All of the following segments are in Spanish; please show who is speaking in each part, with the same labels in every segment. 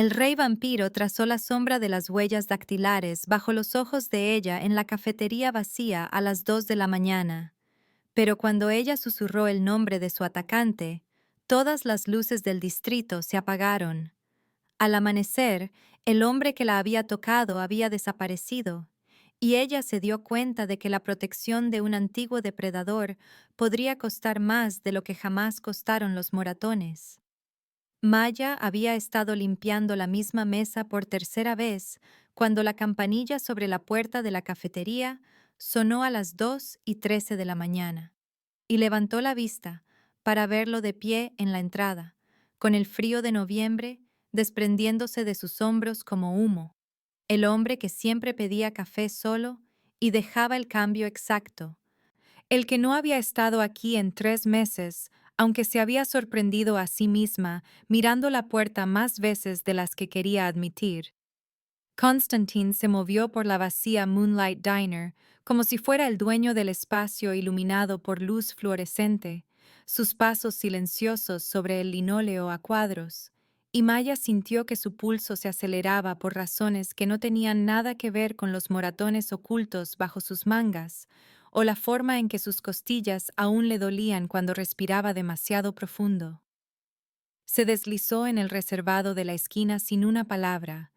Speaker 1: El rey vampiro trazó la sombra de las huellas dactilares bajo los ojos de ella en la cafetería vacía a las 2 de la mañana. Pero cuando ella susurró el nombre de su atacante, todas las luces del distrito se apagaron. Al amanecer, el hombre que la había tocado había desaparecido, y ella se dio cuenta de que la protección de un antiguo depredador podría costar más de lo que jamás costaron los moratones. Maya había estado limpiando la misma mesa por tercera vez cuando la campanilla sobre la puerta de la cafetería sonó a las 2:13 de la mañana, y levantó la vista para verlo de pie en la entrada, con el frío de noviembre desprendiéndose de sus hombros como humo, el hombre que siempre pedía café solo y dejaba el cambio exacto, el que no había estado aquí en 3 meses, aunque se había sorprendido a sí misma mirando la puerta más veces de las que quería admitir. Constantine se movió por la vacía Moonlight Diner como si fuera el dueño del espacio iluminado por luz fluorescente, sus pasos silenciosos sobre el linóleo a cuadros, y Maya sintió que su pulso se aceleraba por razones que no tenían nada que ver con los moratones ocultos bajo sus mangas, o la forma en que sus costillas aún le dolían cuando respiraba demasiado profundo. Se deslizó en el reservado de la esquina sin una palabra,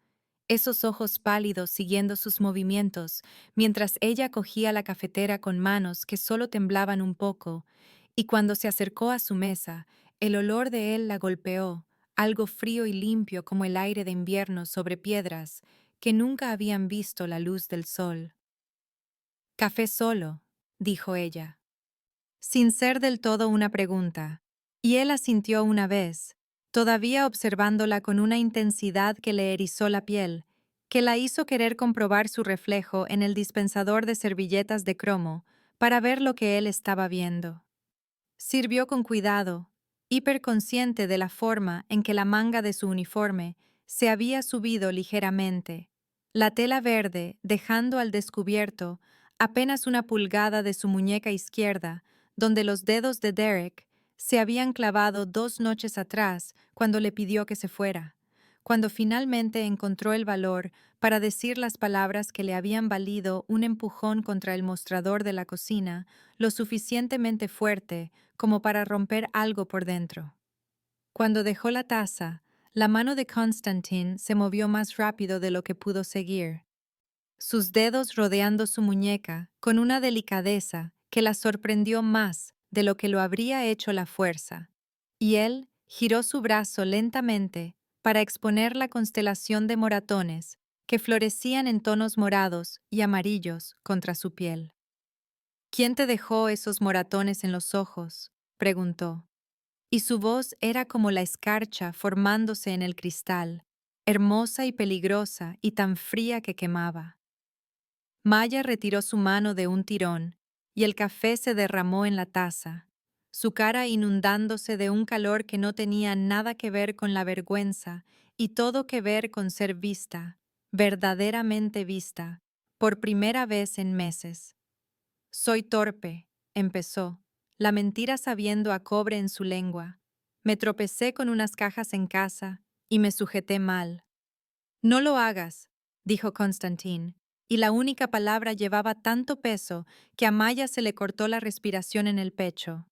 Speaker 1: esos ojos pálidos siguiendo sus movimientos, mientras ella cogía la cafetera con manos que solo temblaban un poco, y cuando se acercó a su mesa, el olor de él la golpeó, algo frío y limpio como el aire de invierno sobre piedras que nunca habían visto la luz del sol. Café solo, dijo ella, sin ser del todo una pregunta, y él asintió una vez, todavía observándola con una intensidad que le erizó la piel, que la hizo querer comprobar su reflejo en el dispensador de servilletas de cromo para ver lo que él estaba viendo. Sirvió con cuidado, hiperconsciente de la forma en que la manga de su uniforme se había subido ligeramente, la tela verde dejando al descubierto apenas una pulgada de su muñeca izquierda, donde los dedos de Derek se habían clavado 2 noches atrás cuando le pidió que se fuera, cuando finalmente encontró el valor para decir las palabras que le habían valido un empujón contra el mostrador de la cocina, lo suficientemente fuerte como para romper algo por dentro. Cuando dejó la taza, la mano de Constantine se movió más rápido de lo que pudo seguir, sus dedos rodeando su muñeca con una delicadeza que la sorprendió más de lo que lo habría hecho la fuerza, y él giró su brazo lentamente para exponer la constelación de moratones que florecían en tonos morados y amarillos contra su piel. ¿Quién te dejó esos moratones en los ojos?, preguntó, y su voz era como la escarcha formándose en el cristal, hermosa y peligrosa y tan fría que quemaba. Maya retiró su mano de un tirón, y el café se derramó en la taza, su cara inundándose de un calor que no tenía nada que ver con la vergüenza y todo que ver con ser vista, verdaderamente vista, por primera vez en meses. Soy torpe, empezó, la mentira sabiendo a cobre en su lengua. Me tropecé con unas cajas en casa y me sujeté mal. No lo hagas, dijo Constantine, y la única palabra llevaba tanto peso que a Maya se le cortó la respiración en el pecho.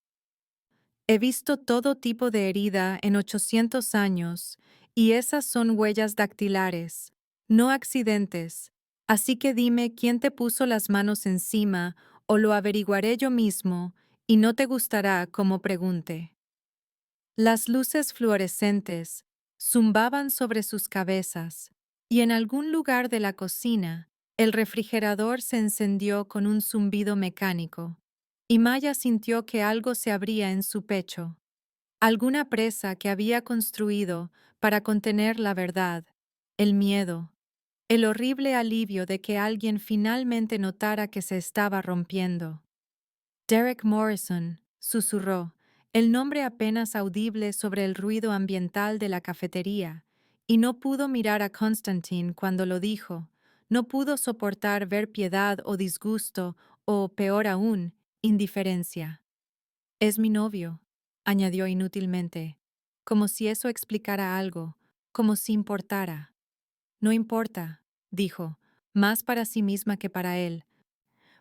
Speaker 1: He visto todo tipo de herida en 800 años, y esas son huellas dactilares, no accidentes, así que dime quién te puso las manos encima o lo averiguaré yo mismo, y no te gustará como pregunte. Las luces fluorescentes zumbaban sobre sus cabezas, y en algún lugar de la cocina, el refrigerador se encendió con un zumbido mecánico, y Maya sintió que algo se abría en su pecho, alguna presa que había construido para contener la verdad, el miedo, el horrible alivio de que alguien finalmente notara que se estaba rompiendo. Derek Morrison, susurró, el nombre apenas audible sobre el ruido ambiental de la cafetería, y no pudo mirar a Constantine cuando lo dijo, no pudo soportar ver piedad o disgusto o, peor aún, indiferencia. Es mi novio, añadió inútilmente, como si eso explicara algo, como si importara. No importa, dijo, más para sí misma que para él,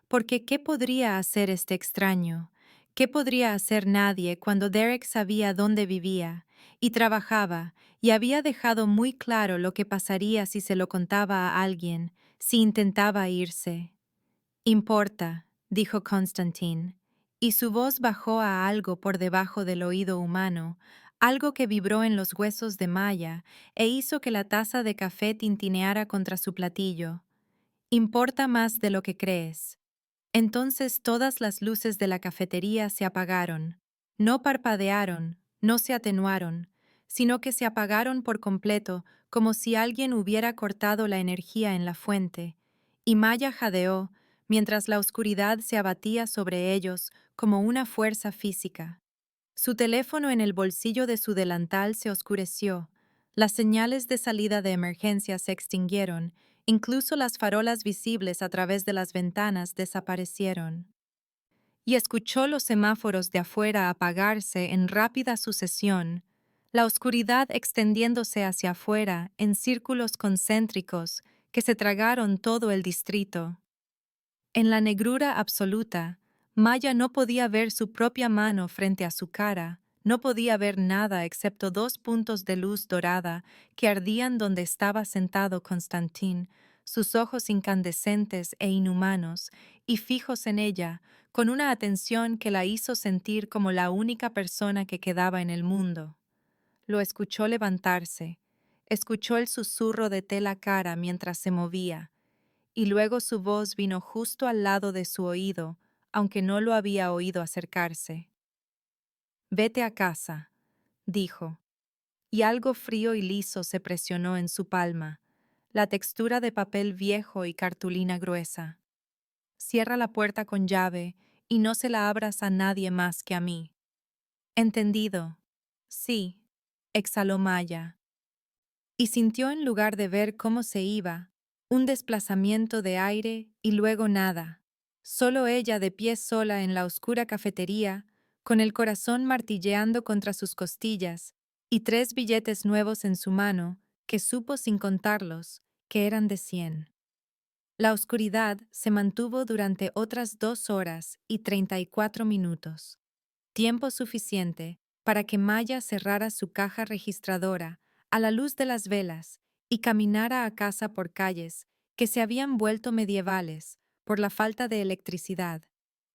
Speaker 1: porque ¿qué podría hacer este extraño? ¿Qué podría hacer nadie cuando Derek sabía dónde vivía y trabajaba y había dejado muy claro lo que pasaría si se lo contaba a alguien, si intentaba irse? Importa, dijo Constantine, y su voz bajó a algo por debajo del oído humano, algo que vibró en los huesos de Maya e hizo que la taza de café tintineara contra su platillo. Importa más de lo que crees. Entonces todas las luces de la cafetería se apagaron. No parpadearon, no se atenuaron, sino que se apagaron por completo, como si alguien hubiera cortado la energía en la fuente, y Maya jadeó, mientras la oscuridad se abatía sobre ellos como una fuerza física. Su teléfono en el bolsillo de su delantal se oscureció, las señales de salida de emergencia se extinguieron, incluso las farolas visibles a través de las ventanas desaparecieron. Y escuchó los semáforos de afuera apagarse en rápida sucesión, la oscuridad extendiéndose hacia afuera en círculos concéntricos que se tragaron todo el distrito. En la negrura absoluta, Maya no podía ver su propia mano frente a su cara, no podía ver nada excepto dos puntos de luz dorada que ardían donde estaba sentado Constantín, sus ojos incandescentes e inhumanos, y fijos en ella, con una atención que la hizo sentir como la única persona que quedaba en el mundo. Lo escuchó levantarse, escuchó el susurro de tela cara mientras se movía, y luego su voz vino justo al lado de su oído, aunque no lo había oído acercarse. «Vete a casa», dijo, y algo frío y liso se presionó en su palma, la textura de papel viejo y cartulina gruesa. «Cierra la puerta con llave y no se la abras a nadie más que a mí». «Entendido». «Sí», exhaló Maya, y sintió en lugar de ver cómo se iba, un desplazamiento de aire y luego nada. Solo ella de pie sola en la oscura cafetería, con el corazón martilleando contra sus costillas, y 3 billetes nuevos en su mano, que supo sin contarlos, que eran de 100. La oscuridad se mantuvo durante otras 2 horas y 34 minutos. Tiempo suficiente para que Maya cerrara su caja registradora a la luz de las velas y caminara a casa por calles que se habían vuelto medievales por la falta de electricidad,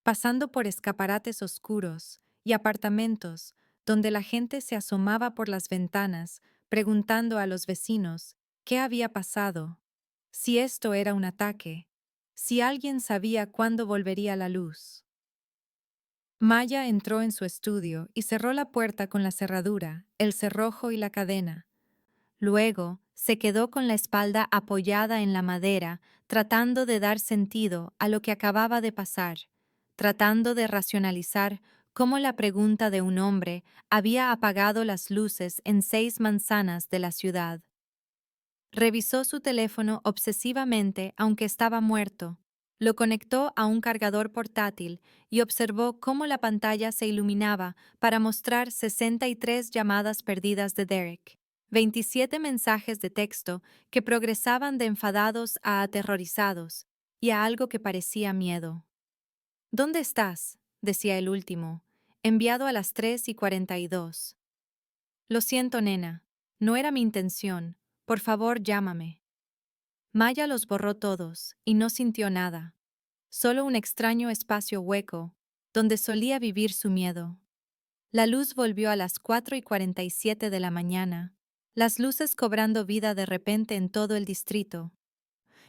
Speaker 1: pasando por escaparates oscuros y apartamentos donde la gente se asomaba por las ventanas preguntando a los vecinos qué había pasado, si esto era un ataque, si alguien sabía cuándo volvería la luz. Maya entró en su estudio y cerró la puerta con la cerradura, el cerrojo y la cadena. Luego se quedó con la espalda apoyada en la madera, tratando de dar sentido a lo que acababa de pasar, tratando de racionalizar cómo la pregunta de un hombre había apagado las luces en 6 manzanas de la ciudad. Revisó su teléfono obsesivamente aunque estaba muerto. Lo conectó a un cargador portátil y observó cómo la pantalla se iluminaba para mostrar 63 llamadas perdidas de Derek, 27 mensajes de texto que progresaban de enfadados a aterrorizados y a algo que parecía miedo. «¿Dónde estás?», decía el último, enviado a las 3:42. «Lo siento, nena. No era mi intención. Por favor, llámame». Maya los borró todos y no sintió nada, solo un extraño espacio hueco donde solía vivir su miedo. La luz volvió a las 4:47 de la mañana, las luces cobrando vida de repente en todo el distrito.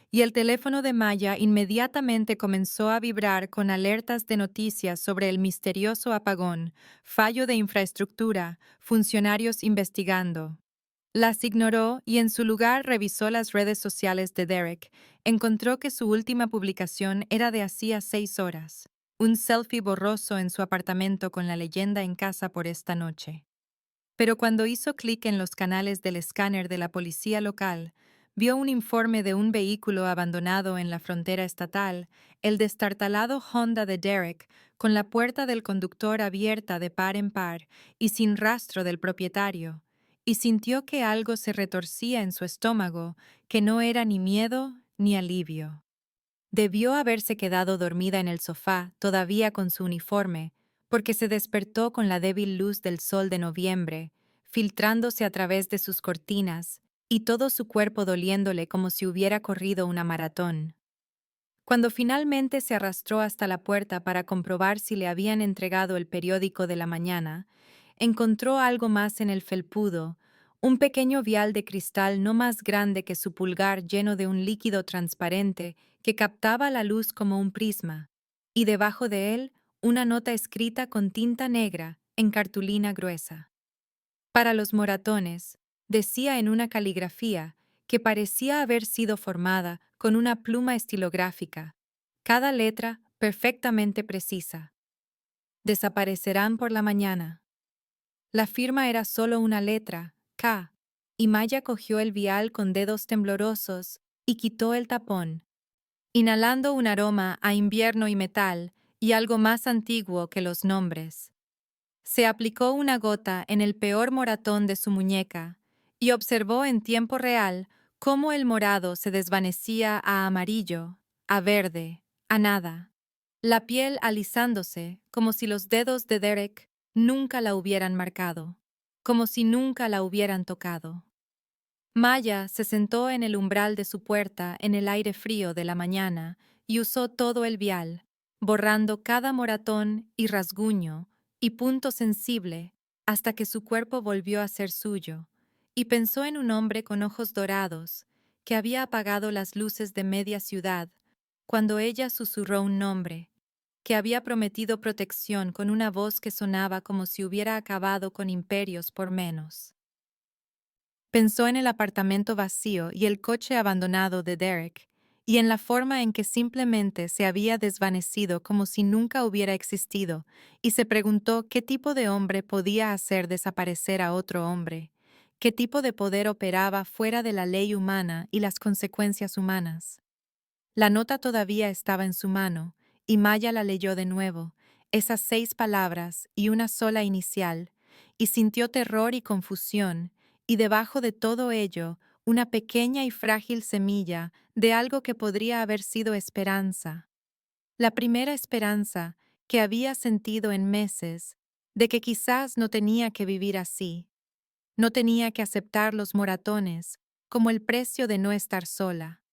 Speaker 1: Y el teléfono de Maya inmediatamente comenzó a vibrar con alertas de noticias sobre el misterioso apagón, fallo de infraestructura, funcionarios investigando. Las ignoró y en su lugar revisó las redes sociales de Derek. Encontró que su última publicación era de hacía 6 horas. Un selfie borroso en su apartamento con la leyenda en casa por esta noche. Pero cuando hizo clic en los canales del escáner de la policía local, vio un informe de un vehículo abandonado en la frontera estatal, el destartalado Honda de Derek, con la puerta del conductor abierta de par en par y sin rastro del propietario, y sintió que algo se retorcía en su estómago, que no era ni miedo ni alivio. Debió haberse quedado dormida en el sofá, todavía con su uniforme, porque se despertó con la débil luz del sol de noviembre, filtrándose a través de sus cortinas, y todo su cuerpo doliéndole como si hubiera corrido una maratón. Cuando finalmente se arrastró hasta la puerta para comprobar si le habían entregado el periódico de la mañana, encontró algo más en el felpudo, un pequeño vial de cristal no más grande que su pulgar lleno de un líquido transparente que captaba la luz como un prisma, y debajo de él una nota escrita con tinta negra en cartulina gruesa. Para los moratones, decía en una caligrafía que parecía haber sido formada con una pluma estilográfica, cada letra perfectamente precisa. Desaparecerán por la mañana. La firma era solo una letra, K, y Maya cogió el vial con dedos temblorosos y quitó el tapón, inhalando un aroma a invierno y metal y algo más antiguo que los nombres. Se aplicó una gota en el peor moratón de su muñeca y observó en tiempo real cómo el morado se desvanecía a amarillo, a verde, a nada, la piel alisándose como si los dedos de Derek nunca la hubieran marcado, como si nunca la hubieran tocado. Maya se sentó en el umbral de su puerta en el aire frío de la mañana y usó todo el vial, borrando cada moratón y rasguño y punto sensible hasta que su cuerpo volvió a ser suyo, y pensó en un hombre con ojos dorados que había apagado las luces de media ciudad cuando ella susurró un nombre, que había prometido protección con una voz que sonaba como si hubiera acabado con imperios por menos. Pensó en el apartamento vacío y el coche abandonado de Derek, y en la forma en que simplemente se había desvanecido como si nunca hubiera existido, y se preguntó qué tipo de hombre podía hacer desaparecer a otro hombre, qué tipo de poder operaba fuera de la ley humana y las consecuencias humanas. La nota todavía estaba en su mano, y Maya la leyó de nuevo, esas 6 palabras y una sola inicial, y sintió terror y confusión, y debajo de todo ello, una pequeña y frágil semilla de algo que podría haber sido esperanza. La primera esperanza que había sentido en meses, de que quizás no tenía que vivir así, no tenía que aceptar los moratones como el precio de no estar sola.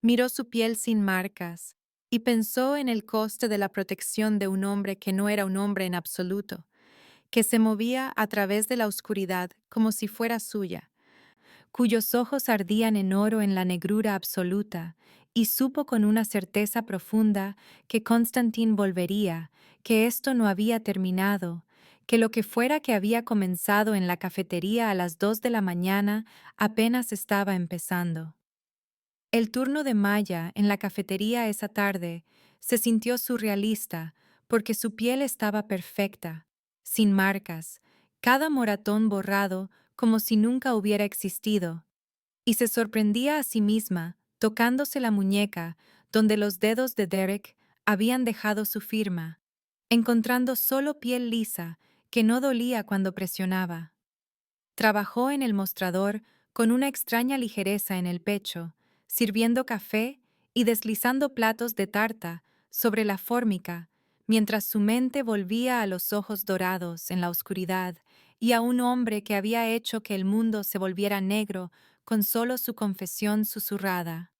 Speaker 1: Miró su piel sin marcas y pensó en el coste de la protección de un hombre que no era un hombre en absoluto, que se movía a través de la oscuridad como si fuera suya, cuyos ojos ardían en oro en la negrura absoluta, y supo con una certeza profunda que Constantin volvería, que esto no había terminado, que lo que fuera que había comenzado en la cafetería a las 2 de la mañana apenas estaba empezando. El turno de Maya en la cafetería esa tarde se sintió surrealista porque su piel estaba perfecta, sin marcas, cada moratón borrado como si nunca hubiera existido, y se sorprendía a sí misma tocándose la muñeca donde los dedos de Derek habían dejado su firma, encontrando solo piel lisa que no dolía cuando presionaba. Trabajó en el mostrador con una extraña ligereza en el pecho, sirviendo café y deslizando platos de tarta sobre la fórmica, mientras su mente volvía a los ojos dorados en la oscuridad y a un hombre que había hecho que el mundo se volviera negro con solo su confesión susurrada.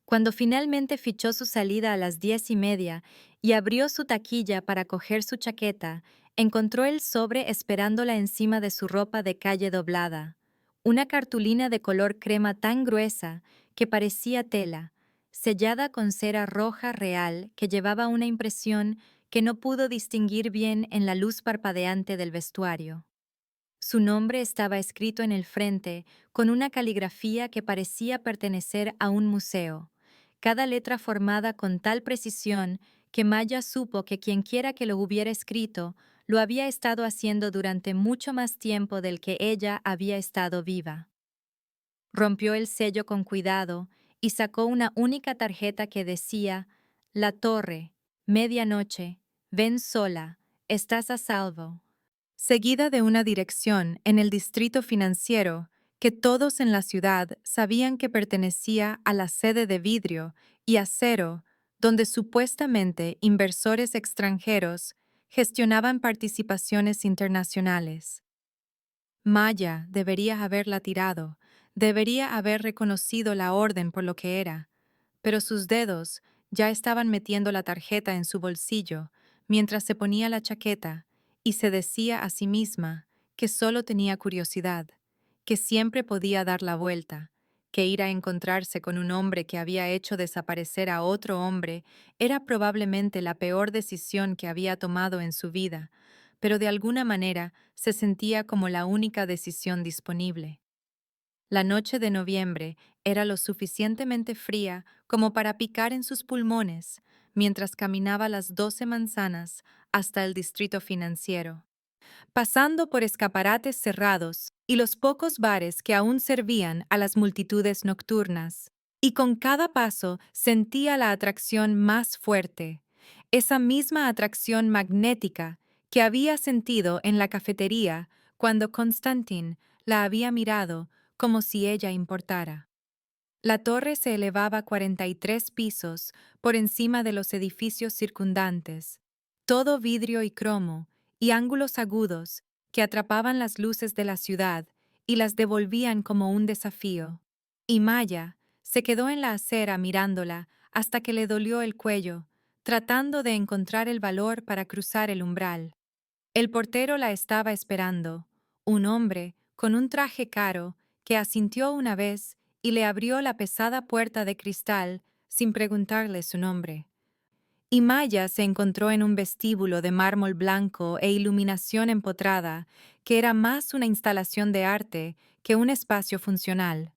Speaker 1: Cuando finalmente fichó su salida a las 10:30 y abrió su taquilla para coger su chaqueta, encontró el sobre esperándola encima de su ropa de calle doblada. Una cartulina de color crema tan gruesa que parecía tela, sellada con cera roja real que llevaba una impresión que no pudo distinguir bien en la luz parpadeante del vestuario. Su nombre estaba escrito en el frente con una caligrafía que parecía pertenecer a un museo, cada letra formada con tal precisión que Maya supo que quienquiera que lo hubiera escrito lo había estado haciendo durante mucho más tiempo del que ella había estado viva. Rompió el sello con cuidado y sacó una única tarjeta que decía: La Torre, medianoche, ven sola, estás a salvo. seguida de una dirección en el distrito financiero que todos en la ciudad sabían que pertenecía a la sede de vidrio y acero, donde supuestamente inversores extranjeros gestionaban participaciones internacionales. Maya debería haberla tirado, debería haber reconocido la orden por lo que era, pero sus dedos ya estaban metiendo la tarjeta en su bolsillo mientras se ponía la chaqueta y se decía a sí misma que solo tenía curiosidad, que siempre podía dar la vuelta, que ir a encontrarse con un hombre que había hecho desaparecer a otro hombre era probablemente la peor decisión que había tomado en su vida, pero de alguna manera se sentía como la única decisión disponible. La noche de noviembre era lo suficientemente fría como para picar en sus pulmones mientras caminaba las 12 manzanas hasta el distrito financiero, pasando por escaparates cerrados y los pocos bares que aún servían a las multitudes nocturnas. Y con cada paso sentía la atracción más fuerte, esa misma atracción magnética que había sentido en la cafetería cuando Constantin la había mirado como si ella importara. La torre se elevaba 43 pisos por encima de los edificios circundantes, todo vidrio y cromo, y ángulos agudos que atrapaban las luces de la ciudad y las devolvían como un desafío. Y Maya se quedó en la acera mirándola hasta que le dolió el cuello, tratando de encontrar el valor para cruzar el umbral. El portero la estaba esperando, un hombre con un traje caro que asintió una vez y le abrió la pesada puerta de cristal sin preguntarle su nombre. Y Maya se encontró en un vestíbulo de mármol blanco e iluminación empotrada, que era más una instalación de arte que un espacio funcional.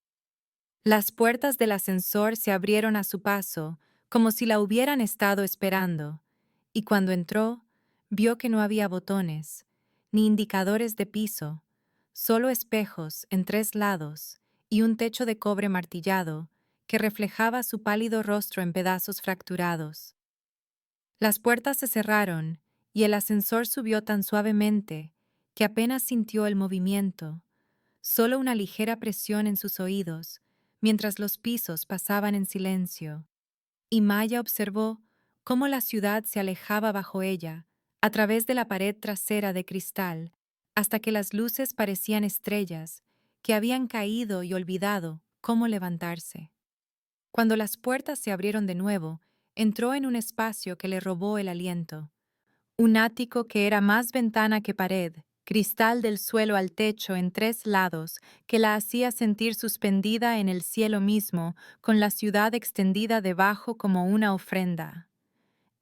Speaker 1: Las puertas del ascensor se abrieron a su paso, como si la hubieran estado esperando, y cuando entró, vio que no había botones, ni indicadores de piso, solo espejos en 3 lados y un techo de cobre martillado que reflejaba su pálido rostro en pedazos fracturados. Las puertas se cerraron y el ascensor subió tan suavemente que apenas sintió el movimiento, solo una ligera presión en sus oídos, mientras los pisos pasaban en silencio. Y Maya observó cómo la ciudad se alejaba bajo ella, a través de la pared trasera de cristal, hasta que las luces parecían estrellas, que habían caído y olvidado cómo levantarse. Cuando las puertas se abrieron de nuevo, entró en un espacio que le robó el aliento. Un ático que era más ventana que pared, cristal del suelo al techo en 3 lados, que la hacía sentir suspendida en el cielo mismo, con la ciudad extendida debajo como una ofrenda.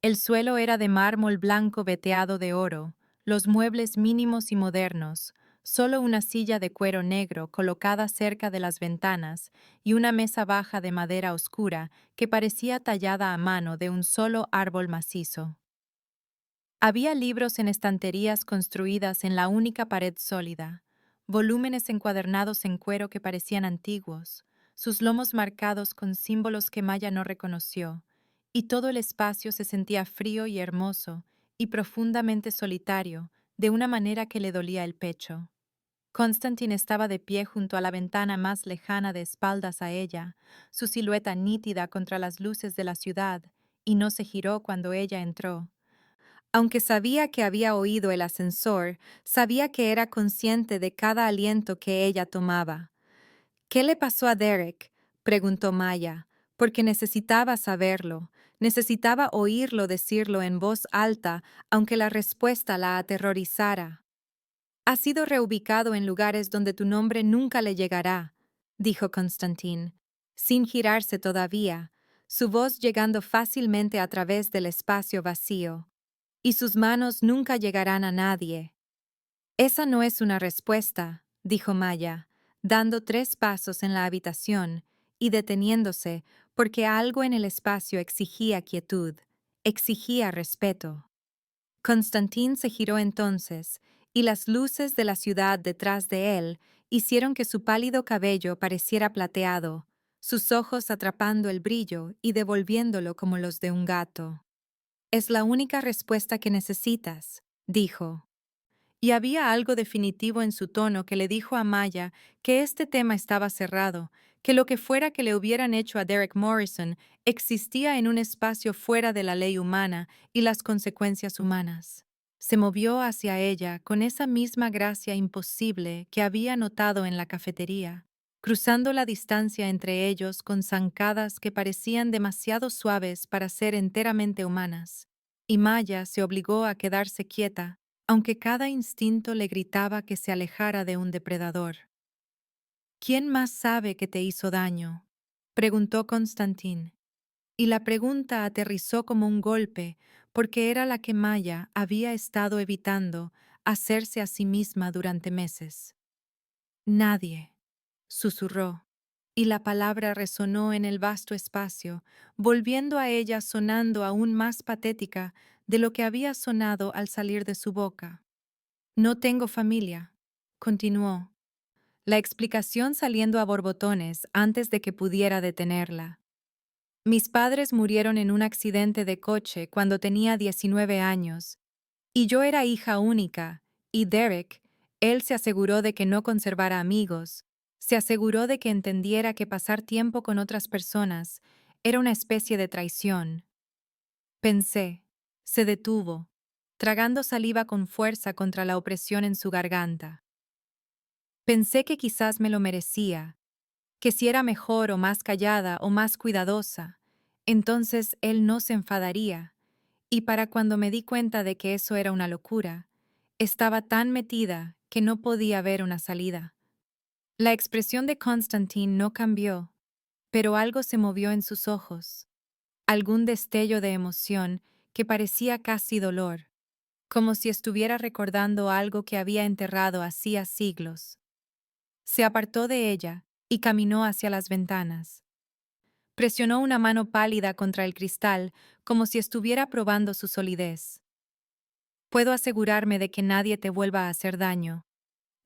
Speaker 1: El suelo era de mármol blanco veteado de oro, los muebles mínimos y modernos, solo una silla de cuero negro colocada cerca de las ventanas y una mesa baja de madera oscura que parecía tallada a mano de un solo árbol macizo. Había libros en estanterías construidas en la única pared sólida, volúmenes encuadernados en cuero que parecían antiguos, sus lomos marcados con símbolos que Maya no reconoció, y todo el espacio se sentía frío y hermoso y profundamente solitario, de una manera que le dolía el pecho. Constantine estaba de pie junto a la ventana más lejana de espaldas a ella, su silueta nítida contra las luces de la ciudad, y no se giró cuando ella entró. Aunque sabía que había oído el ascensor, sabía que era consciente de cada aliento que ella tomaba. ¿Qué le pasó a Derek?, preguntó Maya, porque necesitaba saberlo, necesitaba oírlo decirlo en voz alta, aunque la respuesta la aterrorizara. Ha sido reubicado en lugares donde tu nombre nunca le llegará, dijo Constantin, sin girarse todavía, su voz llegando fácilmente a través del espacio vacío. Y sus manos nunca llegarán a nadie. Esa no es una respuesta, dijo Maya, dando 3 pasos en la habitación y deteniéndose porque algo en el espacio exigía quietud, exigía respeto. Constantín se giró entonces, y las luces de la ciudad detrás de él hicieron que su pálido cabello pareciera plateado, sus ojos atrapando el brillo y devolviéndolo como los de un gato. Es la única respuesta que necesitas, dijo. Y había algo definitivo en su tono que le dijo a Maya que este tema estaba cerrado, que lo que fuera que le hubieran hecho a Derek Morrison existía en un espacio fuera de la ley humana y las consecuencias humanas. Se movió hacia ella con esa misma gracia imposible que había notado en la cafetería, cruzando la distancia entre ellos con zancadas que parecían demasiado suaves para ser enteramente humanas. Y Maya se obligó a quedarse quieta, aunque cada instinto le gritaba que se alejara de un depredador. ¿Quién más sabe que te hizo daño?, preguntó Constantín, y la pregunta aterrizó como un golpe, porque era la que Maya había estado evitando hacerse a sí misma durante meses. Nadie, susurró, y la palabra resonó en el vasto espacio, volviendo a ella sonando aún más patética de lo que había sonado al salir de su boca. No tengo familia, continuó, la explicación saliendo a borbotones antes de que pudiera detenerla. Mis padres murieron en un accidente de coche cuando tenía 19 años, y yo era hija única, y Derek, él se aseguró de que no conservara amigos, se aseguró de que entendiera que pasar tiempo con otras personas era una especie de traición. Pensé, se detuvo, tragando saliva con fuerza contra la opresión en su garganta. Pensé que quizás me lo merecía, que si era mejor o más callada o más cuidadosa, entonces él no se enfadaría, y para cuando me di cuenta de que eso era una locura, estaba tan metida que no podía ver una salida. La expresión de Constantine no cambió, pero algo se movió en sus ojos, algún destello de emoción que parecía casi dolor, como si estuviera recordando algo que había enterrado hacía siglos. Se apartó de ella y caminó hacia las ventanas. Presionó una mano pálida contra el cristal como si estuviera probando su solidez. Puedo asegurarme de que nadie te vuelva a hacer daño,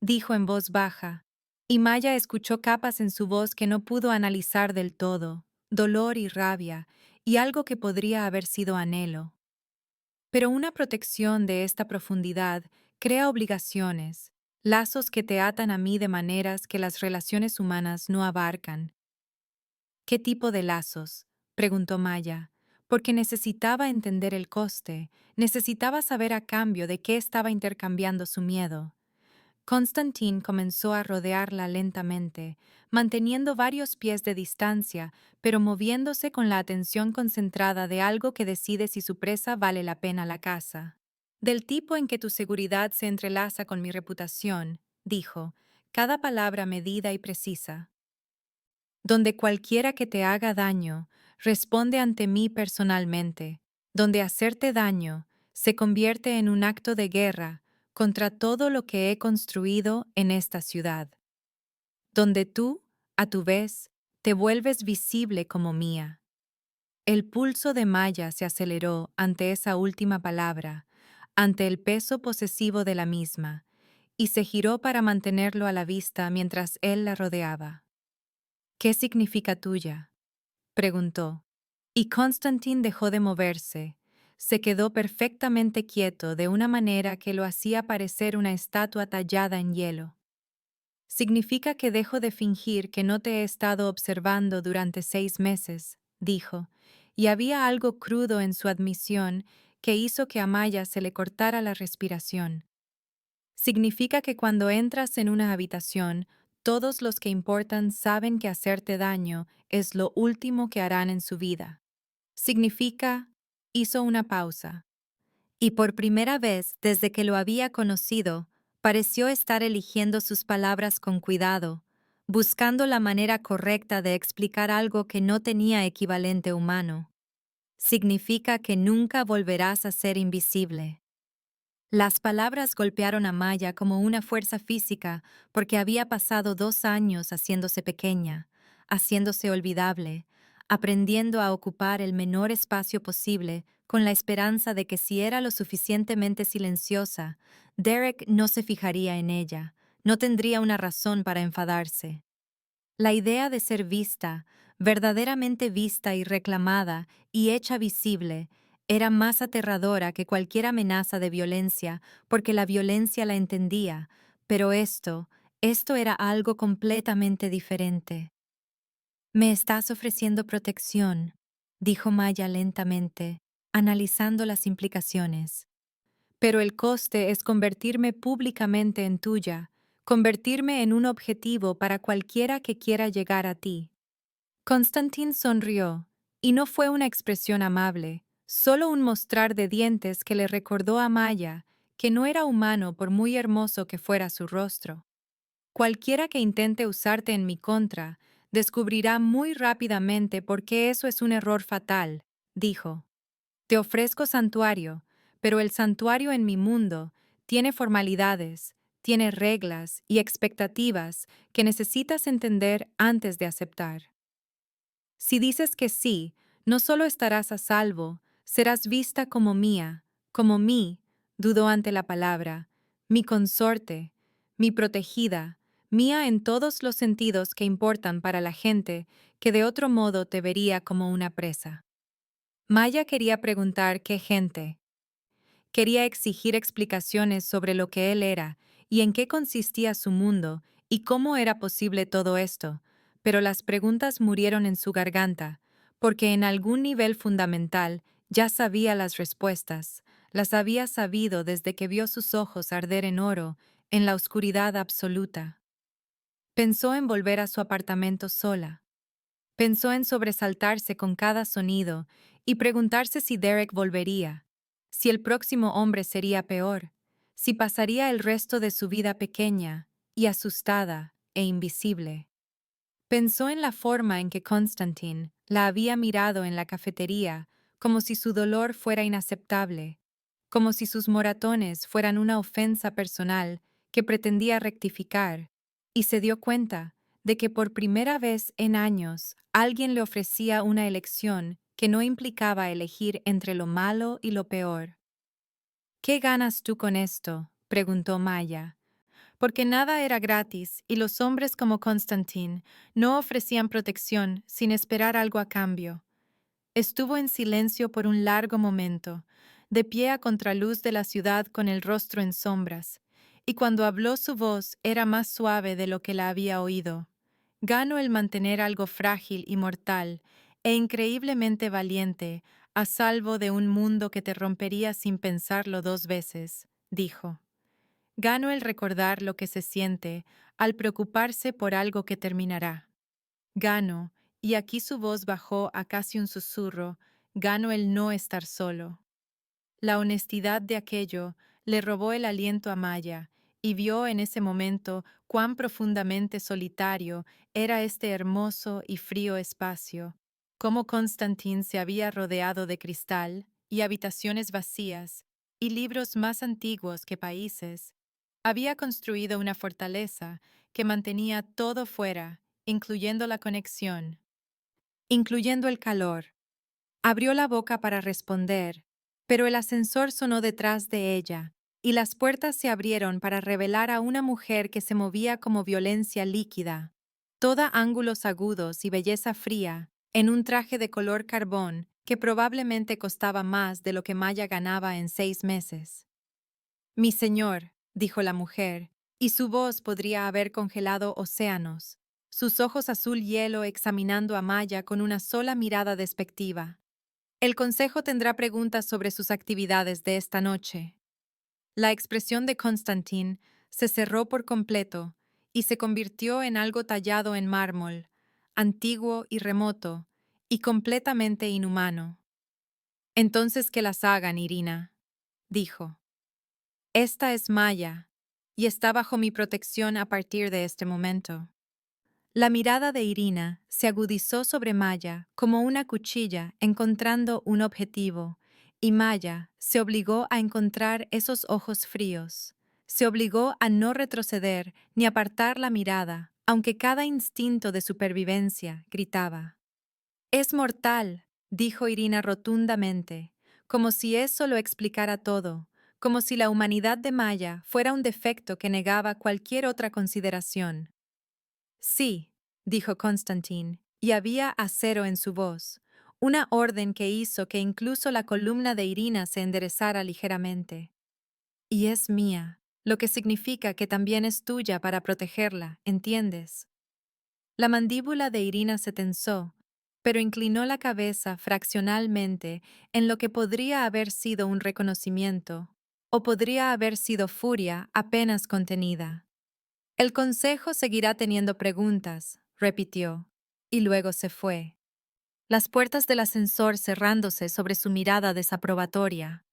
Speaker 1: dijo en voz baja, y Maya escuchó capas en su voz que no pudo analizar del todo, dolor y rabia, y algo que podría haber sido anhelo. Pero una protección de esta profundidad crea obligaciones, lazos que te atan a mí de maneras que las relaciones humanas no abarcan. ¿Qué tipo de lazos?, preguntó Maya, porque necesitaba entender el coste, necesitaba saber a cambio de qué estaba intercambiando su miedo. Constantine comenzó a rodearla lentamente, manteniendo varios pies de distancia, pero moviéndose con la atención concentrada de algo que decide si su presa vale la pena la caza. Del tipo en que tu seguridad se entrelaza con mi reputación, dijo, cada palabra medida y precisa. Donde cualquiera que te haga daño responde ante mí personalmente, donde hacerte daño se convierte en un acto de guerra contra todo lo que he construido en esta ciudad, donde tú, a tu vez, te vuelves visible como mía. El pulso de Maya se aceleró ante esa última palabra, ante el peso posesivo de la misma, y se giró para mantenerlo a la vista mientras él la rodeaba. ¿Qué significa tuya?, preguntó. Y Constantine dejó de moverse. Se quedó perfectamente quieto de una manera que lo hacía parecer una estatua tallada en hielo. Significa que dejo de fingir que no te he estado observando durante 6 meses, dijo, y había algo crudo en su admisión que hizo que a Maya se le cortara la respiración. Significa que cuando entras en una habitación, todos los que importan saben que hacerte daño es lo último que harán en su vida. Significa, hizo una pausa, y por primera vez desde que lo había conocido, pareció estar eligiendo sus palabras con cuidado, buscando la manera correcta de explicar algo que no tenía equivalente humano. Significa que nunca volverás a ser invisible. Las palabras golpearon a Maya como una fuerza física porque había pasado 2 años haciéndose pequeña, haciéndose olvidable, aprendiendo a ocupar el menor espacio posible con la esperanza de que si era lo suficientemente silenciosa, Derek no se fijaría en ella, no tendría una razón para enfadarse. La idea de ser vista, verdaderamente vista y reclamada y hecha visible, Era más aterradora que cualquier amenaza de violencia, porque la violencia la entendía, pero esto era algo completamente diferente. Me estás ofreciendo protección, dijo Maya lentamente, analizando las implicaciones. Pero el coste es convertirme públicamente en tuya, convertirme en un objetivo para cualquiera que quiera llegar a ti. Constantin sonrió, y no fue una expresión amable, solo un mostrar de dientes que le recordó a Maya que no era humano por muy hermoso que fuera su rostro. Cualquiera que intente usarte en mi contra descubrirá muy rápidamente por qué eso es un error fatal, dijo. Te ofrezco santuario, pero el santuario en mi mundo tiene formalidades, tiene reglas y expectativas que necesitas entender antes de aceptar. Si dices que sí, no solo estarás a salvo, serás vista como mía, como mí, dudó ante la palabra, mi consorte, mi protegida, mía en todos los sentidos que importan para la gente que de otro modo te vería como una presa. Maya quería preguntar qué gente. Quería exigir explicaciones sobre lo que él era y en qué consistía su mundo y cómo era posible todo esto, pero las preguntas murieron en su garganta, porque en algún nivel fundamental ya sabía las respuestas, las había sabido desde que vio sus ojos arder en oro en la oscuridad absoluta. Pensó en volver a su apartamento sola. Pensó en sobresaltarse con cada sonido y preguntarse si Derek volvería, si el próximo hombre sería peor, si pasaría el resto de su vida pequeña y asustada e invisible. Pensó en la forma en que Constantine la había mirado en la cafetería, como si su dolor fuera inaceptable, como si sus moratones fueran una ofensa personal que pretendía rectificar, y se dio cuenta de que por primera vez en años alguien le ofrecía una elección que no implicaba elegir entre lo malo y lo peor. ¿Qué ganas tú con esto?, preguntó Maya, porque nada era gratis y los hombres como Constantin no ofrecían protección sin esperar algo a cambio. Estuvo en silencio por un largo momento, de pie a contraluz de la ciudad con el rostro en sombras, y cuando habló su voz era más suave de lo que la había oído. Gano el mantener algo frágil y mortal, e increíblemente valiente, a salvo de un mundo que te rompería sin pensarlo dos veces, dijo. Gano el recordar lo que se siente al preocuparse por algo que terminará. Gano, y aquí su voz bajó a casi un susurro, gano el no estar solo. La honestidad de aquello le robó el aliento a Maya, y vio en ese momento cuán profundamente solitario era este hermoso y frío espacio, cómo Constantin se había rodeado de cristal y habitaciones vacías, y libros más antiguos que países. Había construido una fortaleza que mantenía todo fuera, incluyendo la conexión, incluyendo el calor. Abrió la boca para responder, pero el ascensor sonó detrás de ella, y las puertas se abrieron para revelar a una mujer que se movía como violencia líquida, toda ángulos agudos y belleza fría, en un traje de color carbón que probablemente costaba más de lo que Maya ganaba en 6 meses. Mi señor, dijo la mujer, y su voz podría haber congelado océanos, sus ojos azul hielo examinando a Maya con una sola mirada despectiva. El consejo tendrá preguntas sobre sus actividades de esta noche. La expresión de Constantin se cerró por completo y se convirtió en algo tallado en mármol, antiguo y remoto, y completamente inhumano. Entonces que las hagan, Irina, dijo. Esta es Maya, y está bajo mi protección a partir de este momento. La mirada de Irina se agudizó sobre Maya como una cuchilla encontrando un objetivo, y Maya se obligó a encontrar esos ojos fríos. Se obligó a no retroceder ni apartar la mirada, aunque cada instinto de supervivencia gritaba. «Es mortal», dijo Irina rotundamente, como si eso lo explicara todo, como si la humanidad de Maya fuera un defecto que negaba cualquier otra consideración. Sí, dijo Constantin, y había acero en su voz, una orden que hizo que incluso la columna de Irina se enderezara ligeramente. Y es mía, lo que significa que también es tuya para protegerla, ¿entiendes? La mandíbula de Irina se tensó, pero inclinó la cabeza fraccionalmente en lo que podría haber sido un reconocimiento, o podría haber sido furia apenas contenida. El consejo seguirá teniendo preguntas, repitió, y luego se fue. Las puertas del ascensor cerrándose sobre su mirada desaprobatoria.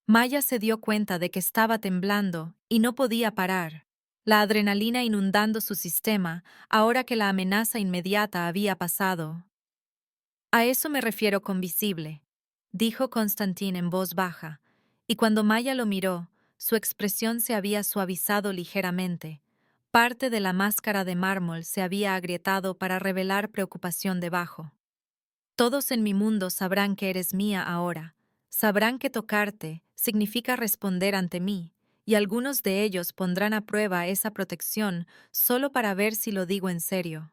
Speaker 1: Maya se dio cuenta de que estaba temblando y no podía parar, la adrenalina inundando su sistema ahora que la amenaza inmediata había pasado. A eso me refiero con visible, dijo Constantín en voz baja, y cuando Maya lo miró, su expresión se había suavizado ligeramente. Parte de la máscara de mármol se había agrietado para revelar preocupación debajo. Todos en mi mundo sabrán que eres mía ahora. Sabrán que tocarte significa responder ante mí, y algunos de ellos pondrán a prueba esa protección solo para ver si lo digo en serio.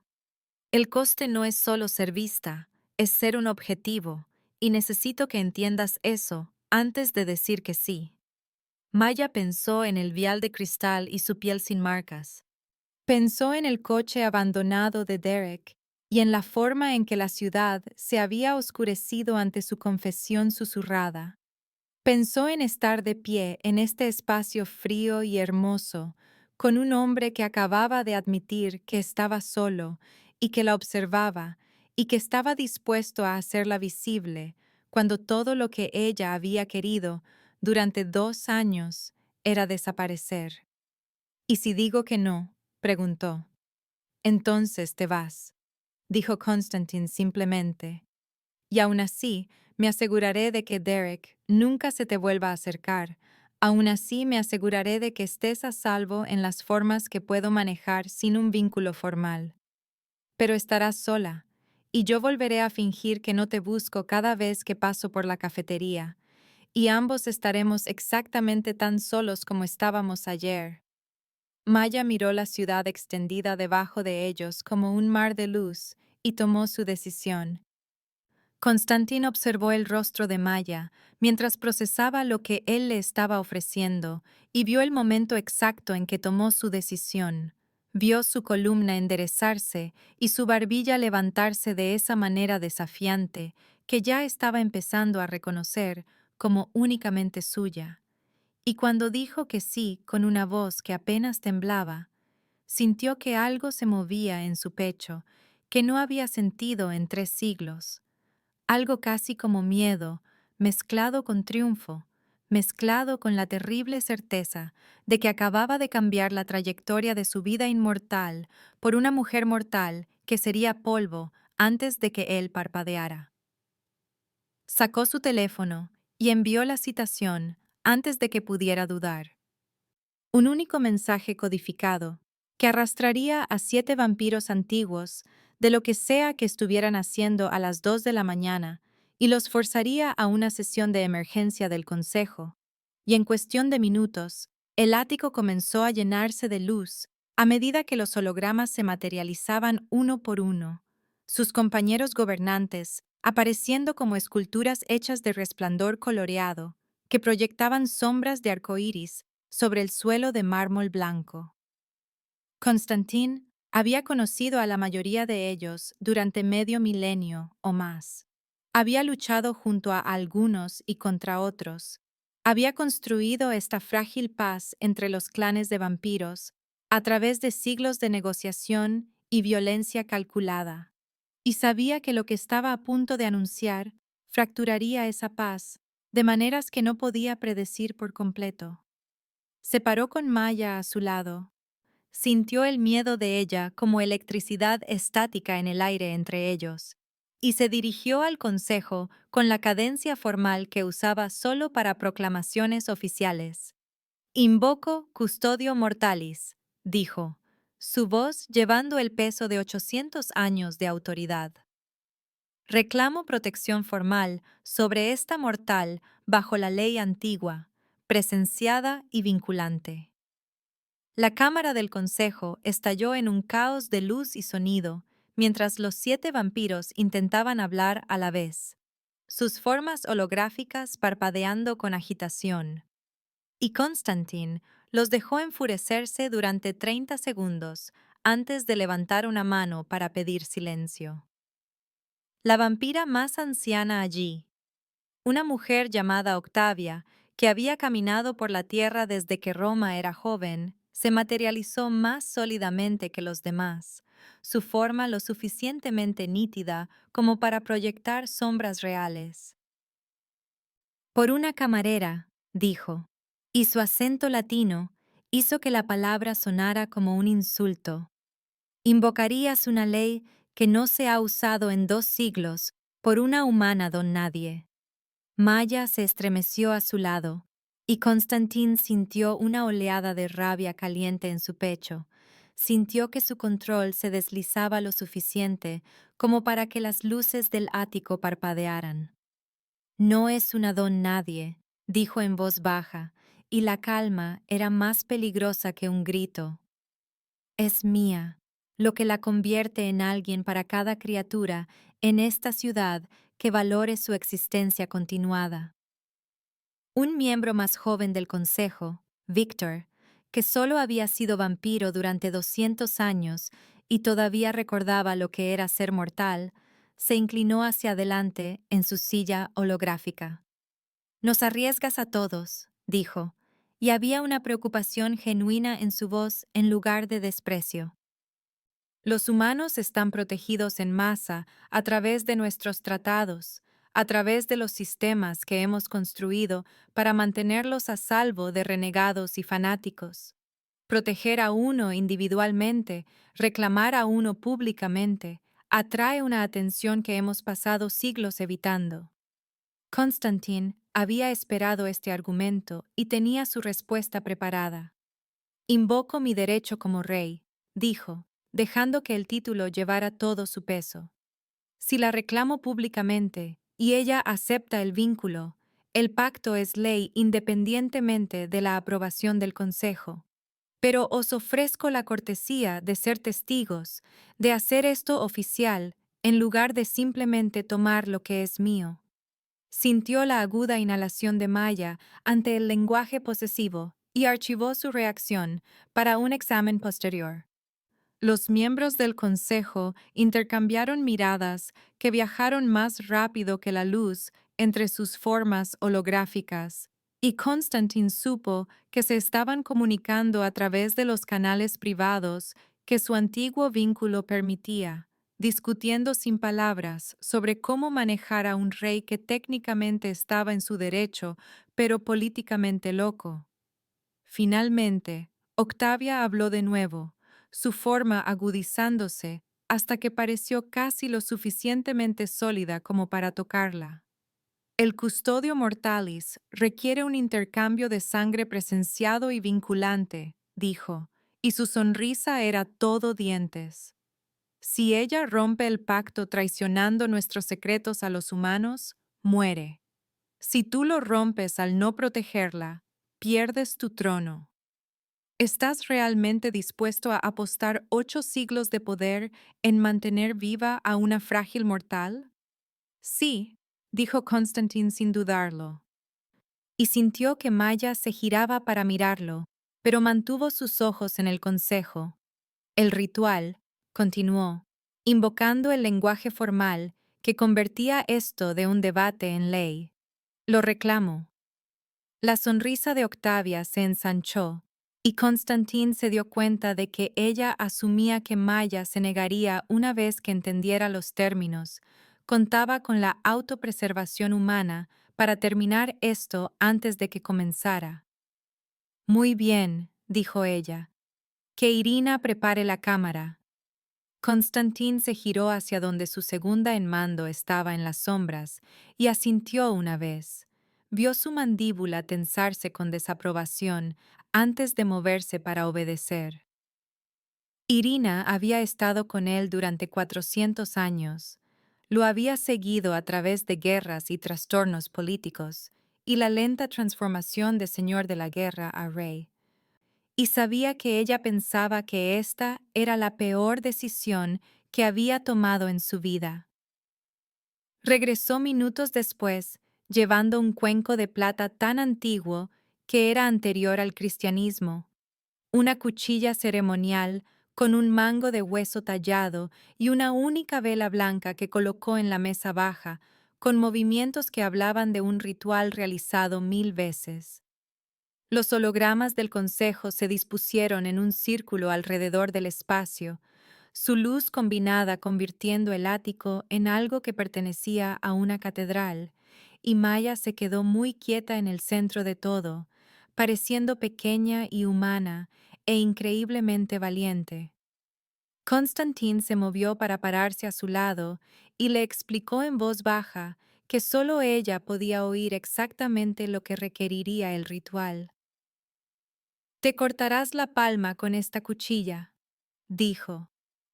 Speaker 1: El coste no es solo ser vista, es ser un objetivo, y necesito que entiendas eso antes de decir que sí. Maya pensó en el vial de cristal y su piel sin marcas. Pensó en el coche abandonado de Derek y en la forma en que la ciudad se había oscurecido ante su confesión susurrada. Pensó en estar de pie en este espacio frío y hermoso, con un hombre que acababa de admitir que estaba solo y que la observaba y que estaba dispuesto a hacerla visible cuando todo lo que ella había querido durante 2 años era desaparecer. ¿Y si digo que no? Preguntó. Entonces te vas, dijo Constantine simplemente. Y aún así, me aseguraré de que Derek nunca se te vuelva a acercar. Aún así, me aseguraré de que estés a salvo en las formas que puedo manejar sin un vínculo formal. Pero estarás sola, y yo volveré a fingir que no te busco cada vez que paso por la cafetería, y ambos estaremos exactamente tan solos como estábamos ayer. Maya miró la ciudad extendida debajo de ellos como un mar de luz y tomó su decisión. Constantín observó el rostro de Maya mientras procesaba lo que él le estaba ofreciendo y vio el momento exacto en que tomó su decisión. Vio su columna enderezarse y su barbilla levantarse de esa manera desafiante que ya estaba empezando a reconocer como únicamente suya. Y cuando dijo que sí con una voz que apenas temblaba, sintió que algo se movía en su pecho que no había sentido en 3 siglos. Algo casi como miedo, mezclado con triunfo, mezclado con la terrible certeza de que acababa de cambiar la trayectoria de su vida inmortal por una mujer mortal que sería polvo antes de que él parpadeara. Sacó su teléfono y envió la citación antes de que pudiera dudar. Un único mensaje codificado que arrastraría a 7 vampiros antiguos de lo que sea que estuvieran haciendo a las 2 de la mañana y los forzaría a una sesión de emergencia del consejo. Y en cuestión de minutos, el ático comenzó a llenarse de luz a medida que los hologramas se materializaban uno por uno, sus compañeros gobernantes apareciendo como esculturas hechas de resplandor coloreado que proyectaban sombras de arcoíris sobre el suelo de mármol blanco. Constantín había conocido a la mayoría de ellos durante medio milenio o más. Había luchado junto a algunos y contra otros. Había construido esta frágil paz entre los clanes de vampiros a través de siglos de negociación y violencia calculada. Y sabía que lo que estaba a punto de anunciar fracturaría esa paz de maneras que no podía predecir por completo. Se paró con Maya a su lado. Sintió el miedo de ella como electricidad estática en el aire entre ellos, y se dirigió al consejo con la cadencia formal que usaba solo para proclamaciones oficiales. Invoco custodio mortalis, dijo, su voz llevando el peso de 800 años de autoridad. Reclamo protección formal sobre esta mortal bajo la ley antigua, presenciada y vinculante. La cámara del consejo estalló en un caos de luz y sonido, mientras los 7 vampiros intentaban hablar a la vez, sus formas holográficas parpadeando con agitación. Y Constantine los dejó enfurecerse durante 30 segundos antes de levantar una mano para pedir silencio. La vampira más anciana allí, una mujer llamada Octavia, que había caminado por la tierra desde que Roma era joven, se materializó más sólidamente que los demás, su forma lo suficientemente nítida como para proyectar sombras reales. Por una camarera, dijo, y su acento latino hizo que la palabra sonara como un insulto. Invocarías una ley que no se ha usado en 2 siglos por una humana don nadie. Maya se estremeció a su lado, y Constantín sintió una oleada de rabia caliente en su pecho. Sintió que su control se deslizaba lo suficiente como para que las luces del ático parpadearan. No es una don nadie, dijo en voz baja, y la calma era más peligrosa que un grito. Es mía, lo que la convierte en alguien para cada criatura en esta ciudad que valore su existencia continuada. Un miembro más joven del consejo, Víctor, que solo había sido vampiro durante 200 años y todavía recordaba lo que era ser mortal, se inclinó hacia adelante en su silla holográfica. Nos arriesgas a todos, dijo, y había una preocupación genuina en su voz en lugar de desprecio. Los humanos están protegidos en masa a través de nuestros tratados, a través de los sistemas que hemos construido para mantenerlos a salvo de renegados y fanáticos. Proteger a uno individualmente, reclamar a uno públicamente, atrae una atención que hemos pasado siglos evitando. Constantine había esperado este argumento y tenía su respuesta preparada. Invoco mi derecho como rey, dijo, dejando que el título llevara todo su peso. Si la reclamo públicamente y ella acepta el vínculo, el pacto es ley independientemente de la aprobación del Consejo. Pero os ofrezco la cortesía de ser testigos, de hacer esto oficial, en lugar de simplemente tomar lo que es mío. Sintió la aguda inhalación de Maya ante el lenguaje posesivo y archivó su reacción para un examen posterior. Los miembros del consejo intercambiaron miradas que viajaron más rápido que la luz entre sus formas holográficas, y Constantine supo que se estaban comunicando a través de los canales privados que su antiguo vínculo permitía, discutiendo sin palabras sobre cómo manejar a un rey que técnicamente estaba en su derecho, pero políticamente loco. Finalmente, Octavia habló de nuevo, su forma agudizándose hasta que pareció casi lo suficientemente sólida como para tocarla. El custodio mortalis requiere un intercambio de sangre presenciado y vinculante, dijo, y su sonrisa era todo dientes. Si ella rompe el pacto traicionando nuestros secretos a los humanos, muere. Si tú lo rompes al no protegerla, pierdes tu trono. ¿Estás realmente dispuesto a apostar 8 siglos de poder en mantener viva a una frágil mortal? Sí, dijo Constantine sin dudarlo. Y sintió que Maya se giraba para mirarlo, pero mantuvo sus ojos en el consejo. El ritual, continuó, invocando el lenguaje formal que convertía esto de un debate en ley. Lo reclamo. La sonrisa de Octavia se ensanchó, y Constantín se dio cuenta de que ella asumía que Maya se negaría una vez que entendiera los términos. Contaba con la autopreservación humana para terminar esto antes de que comenzara. Muy bien, dijo ella. Que Irina prepare la cámara. Constantín se giró hacia donde su segunda en mando estaba en las sombras y asintió una vez. Vio su mandíbula tensarse con desaprobación antes de moverse para obedecer. Irina había estado con él durante 400 años. Lo había seguido a través de guerras y trastornos políticos y la lenta transformación de señor de la guerra a rey. Y sabía que ella pensaba que esta era la peor decisión que había tomado en su vida. Regresó minutos después, llevando un cuenco de plata tan antiguo que era anterior al cristianismo, una cuchilla ceremonial con un mango de hueso tallado y una única vela blanca que colocó en la mesa baja, con movimientos que hablaban de un ritual realizado 1000 veces. Los hologramas del consejo se dispusieron en un círculo alrededor del espacio, su luz combinada convirtiendo el ático en algo que pertenecía a una catedral, y Maya se quedó muy quieta en el centro de todo, pareciendo pequeña y humana e increíblemente valiente. Constantine se movió para pararse a su lado y le explicó en voz baja que solo ella podía oír exactamente lo que requeriría el ritual. Te cortarás la palma con esta cuchilla, dijo,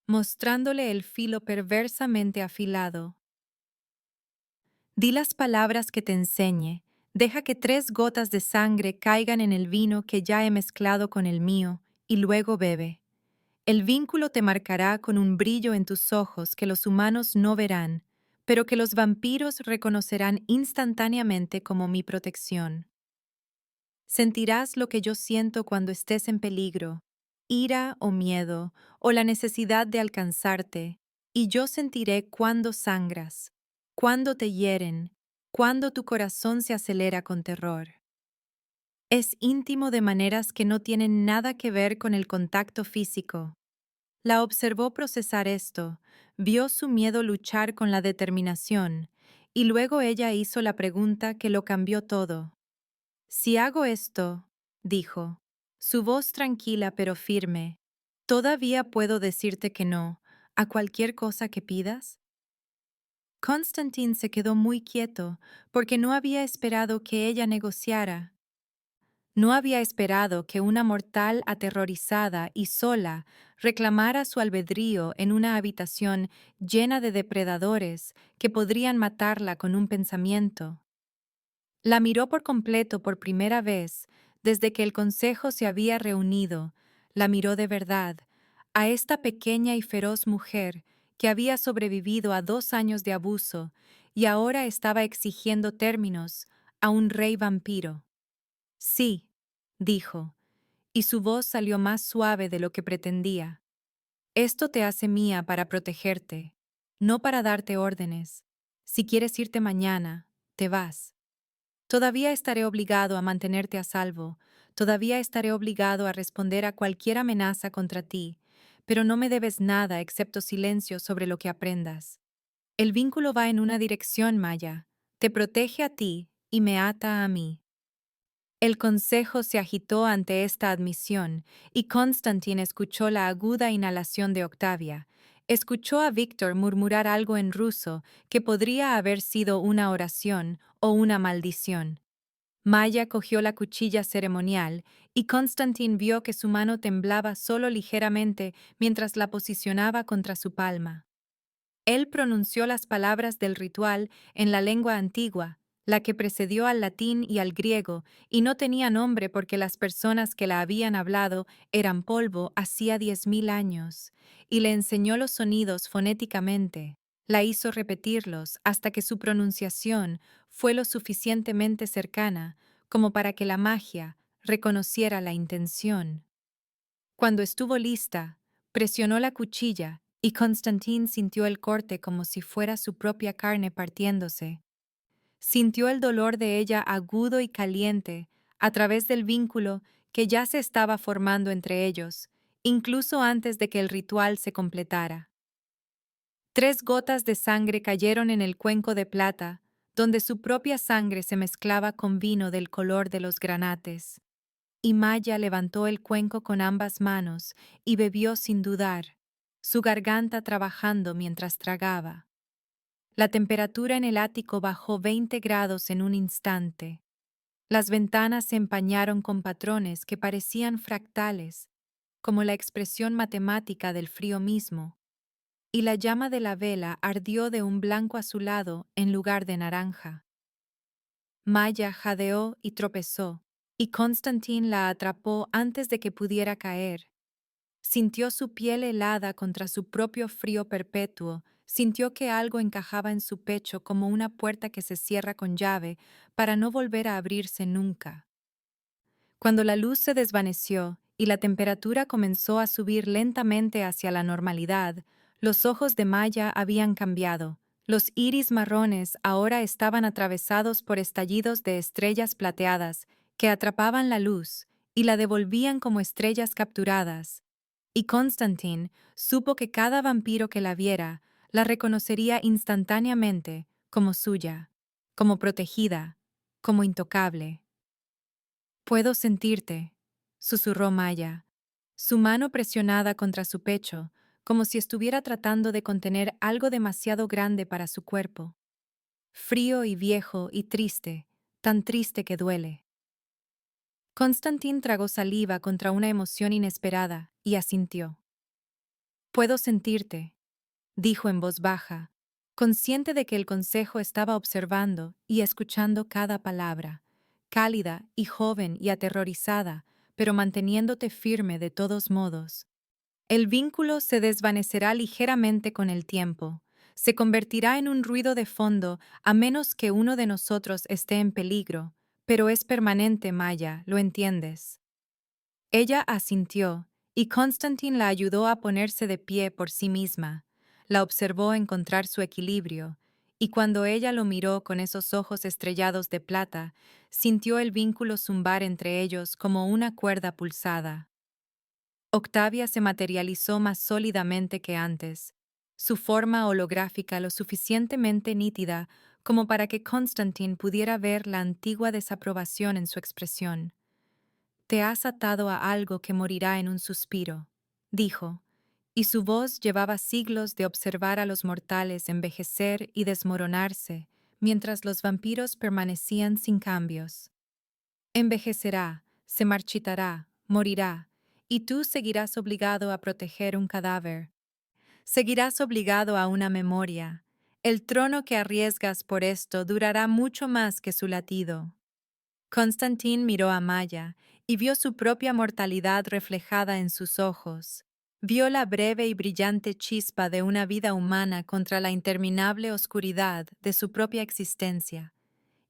Speaker 1: mostrándole el filo perversamente afilado. Di las palabras que te enseñe, deja que 3 gotas de sangre caigan en el vino que ya he mezclado con el mío, y luego bebe. El vínculo te marcará con un brillo en tus ojos que los humanos no verán, pero que los vampiros reconocerán instantáneamente como mi protección. Sentirás lo que yo siento cuando estés en peligro, ira o miedo, o la necesidad de alcanzarte, y yo sentiré cuando sangras, cuando te hieren, cuando tu corazón se acelera con terror. Es íntimo de maneras que no tienen nada que ver con el contacto físico. La observó procesar esto, vio su miedo luchar con la determinación, y luego ella hizo la pregunta que lo cambió todo. Si hago esto, dijo, su voz tranquila pero firme, ¿todavía puedo decirte que no a cualquier cosa que pidas? Constantine se quedó muy quieto porque no había esperado que ella negociara. No había esperado que una mortal aterrorizada y sola reclamara su albedrío en una habitación llena de depredadores que podrían matarla con un pensamiento. La miró por completo por primera vez desde que el consejo se había reunido, la miró de verdad, a esta pequeña y feroz mujer que había sobrevivido a 2 años de abuso y ahora estaba exigiendo términos a un rey vampiro. Sí, dijo, y su voz salió más suave de lo que pretendía. Esto te hace mía para protegerte, no para darte órdenes. Si quieres irte mañana, te vas. Todavía estaré obligado a mantenerte a salvo, todavía estaré obligado a responder a cualquier amenaza contra ti, pero no me debes nada excepto silencio sobre lo que aprendas. El vínculo va en una dirección, Maya, te protege a ti y me ata a mí. El consejo se agitó ante esta admisión, y Constantine escuchó la aguda inhalación de Octavia. Escuchó a Víctor murmurar algo en ruso que podría haber sido una oración o una maldición. Maya cogió la cuchilla ceremonial y Constantine vio que su mano temblaba solo ligeramente mientras la posicionaba contra su palma. Él pronunció las palabras del ritual en la lengua antigua, la que precedió al latín y al griego, y no tenía nombre porque las personas que la habían hablado eran polvo hacía 10.000 años, y le enseñó los sonidos fonéticamente. La hizo repetirlos hasta que su pronunciación fue lo suficientemente cercana como para que la magia reconociera la intención. Cuando estuvo lista, presionó la cuchilla y Constantine sintió el corte como si fuera su propia carne partiéndose. Sintió el dolor de ella agudo y caliente a través del vínculo que ya se estaba formando entre ellos, incluso antes de que el ritual se completara. 3 gotas de sangre cayeron en el cuenco de plata, donde su propia sangre se mezclaba con vino del color de los granates. Y Maya levantó el cuenco con ambas manos y bebió sin dudar, su garganta trabajando mientras tragaba. La temperatura en el ático bajó 20 grados en un instante. Las ventanas se empañaron con patrones que parecían fractales, como la expresión matemática del frío mismo, y la llama de la vela ardió de un blanco azulado en lugar de naranja. Maya jadeó y tropezó, y Constantine la atrapó antes de que pudiera caer. Sintió su piel helada contra su propio frío perpetuo, sintió que algo encajaba en su pecho como una puerta que se cierra con llave para no volver a abrirse nunca. Cuando la luz se desvaneció y la temperatura comenzó a subir lentamente hacia la normalidad, los ojos de Maya habían cambiado. Los iris marrones ahora estaban atravesados por estallidos de estrellas plateadas que atrapaban la luz y la devolvían como estrellas capturadas. Y Constantine supo que cada vampiro que la viera la reconocería instantáneamente como suya, como protegida, como intocable. «Puedo sentirte», susurró Maya, su mano presionada contra su pecho, como si estuviera tratando de contener algo demasiado grande para su cuerpo. Frío y viejo y triste, tan triste que duele. Constantin tragó saliva contra una emoción inesperada y asintió. «Puedo sentirte», dijo en voz baja, consciente de que el consejo estaba observando y escuchando cada palabra, cálida y joven y aterrorizada, pero manteniéndote firme de todos modos. El vínculo se desvanecerá ligeramente con el tiempo, se convertirá en un ruido de fondo a menos que uno de nosotros esté en peligro, pero es permanente, Maya, ¿lo entiendes? Ella asintió, y Constantine la ayudó a ponerse de pie por sí misma. La observó encontrar su equilibrio, y cuando ella lo miró con esos ojos estrellados de plata, sintió el vínculo zumbar entre ellos como una cuerda pulsada. Octavia se materializó más sólidamente que antes, su forma holográfica lo suficientemente nítida como para que Constantine pudiera ver la antigua desaprobación en su expresión. «Te has atado a algo que morirá en un suspiro», dijo, y su voz llevaba siglos de observar a los mortales envejecer y desmoronarse, mientras los vampiros permanecían sin cambios. «Envejecerá, se marchitará, morirá, y tú seguirás obligado a proteger un cadáver. Seguirás obligado a una memoria. El trono que arriesgas por esto durará mucho más que su latido». Constantin miró a Maya y vio su propia mortalidad reflejada en sus ojos. Vio la breve y brillante chispa de una vida humana contra la interminable oscuridad de su propia existencia,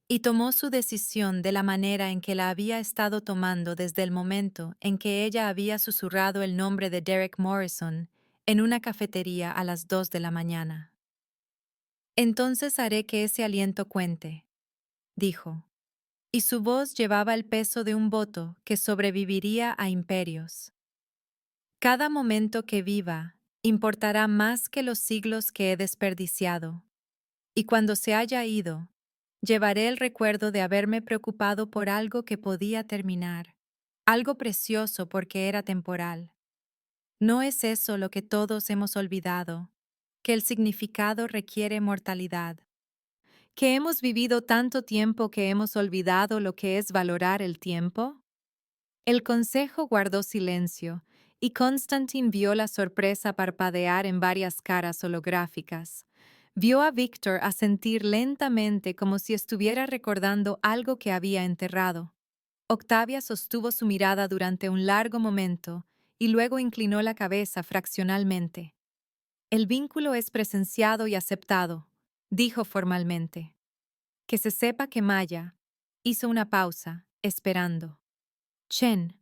Speaker 1: y tomó su decisión de la manera en que la había estado tomando desde el momento en que ella había susurrado el nombre de Derek Morrison en una cafetería a las 2 de la mañana. «Entonces haré que ese aliento cuente», dijo, y su voz llevaba el peso de un voto que sobreviviría a imperios. «Cada momento que viva importará más que los siglos que he desperdiciado, y cuando se haya ido, llevaré el recuerdo de haberme preocupado por algo que podía terminar, algo precioso porque era temporal. ¿No es eso lo que todos hemos olvidado? Que el significado requiere mortalidad. ¿Que hemos vivido tanto tiempo que hemos olvidado lo que es valorar el tiempo?» El consejo guardó silencio, y Constantine vio la sorpresa parpadear en varias caras holográficas. Vio a Víctor asentir lentamente como si estuviera recordando algo que había enterrado. Octavia sostuvo su mirada durante un largo momento y luego inclinó la cabeza fraccionalmente. «El vínculo es presenciado y aceptado», dijo formalmente. «Que se sepa que Maya», hizo una pausa, esperando. «Chen»,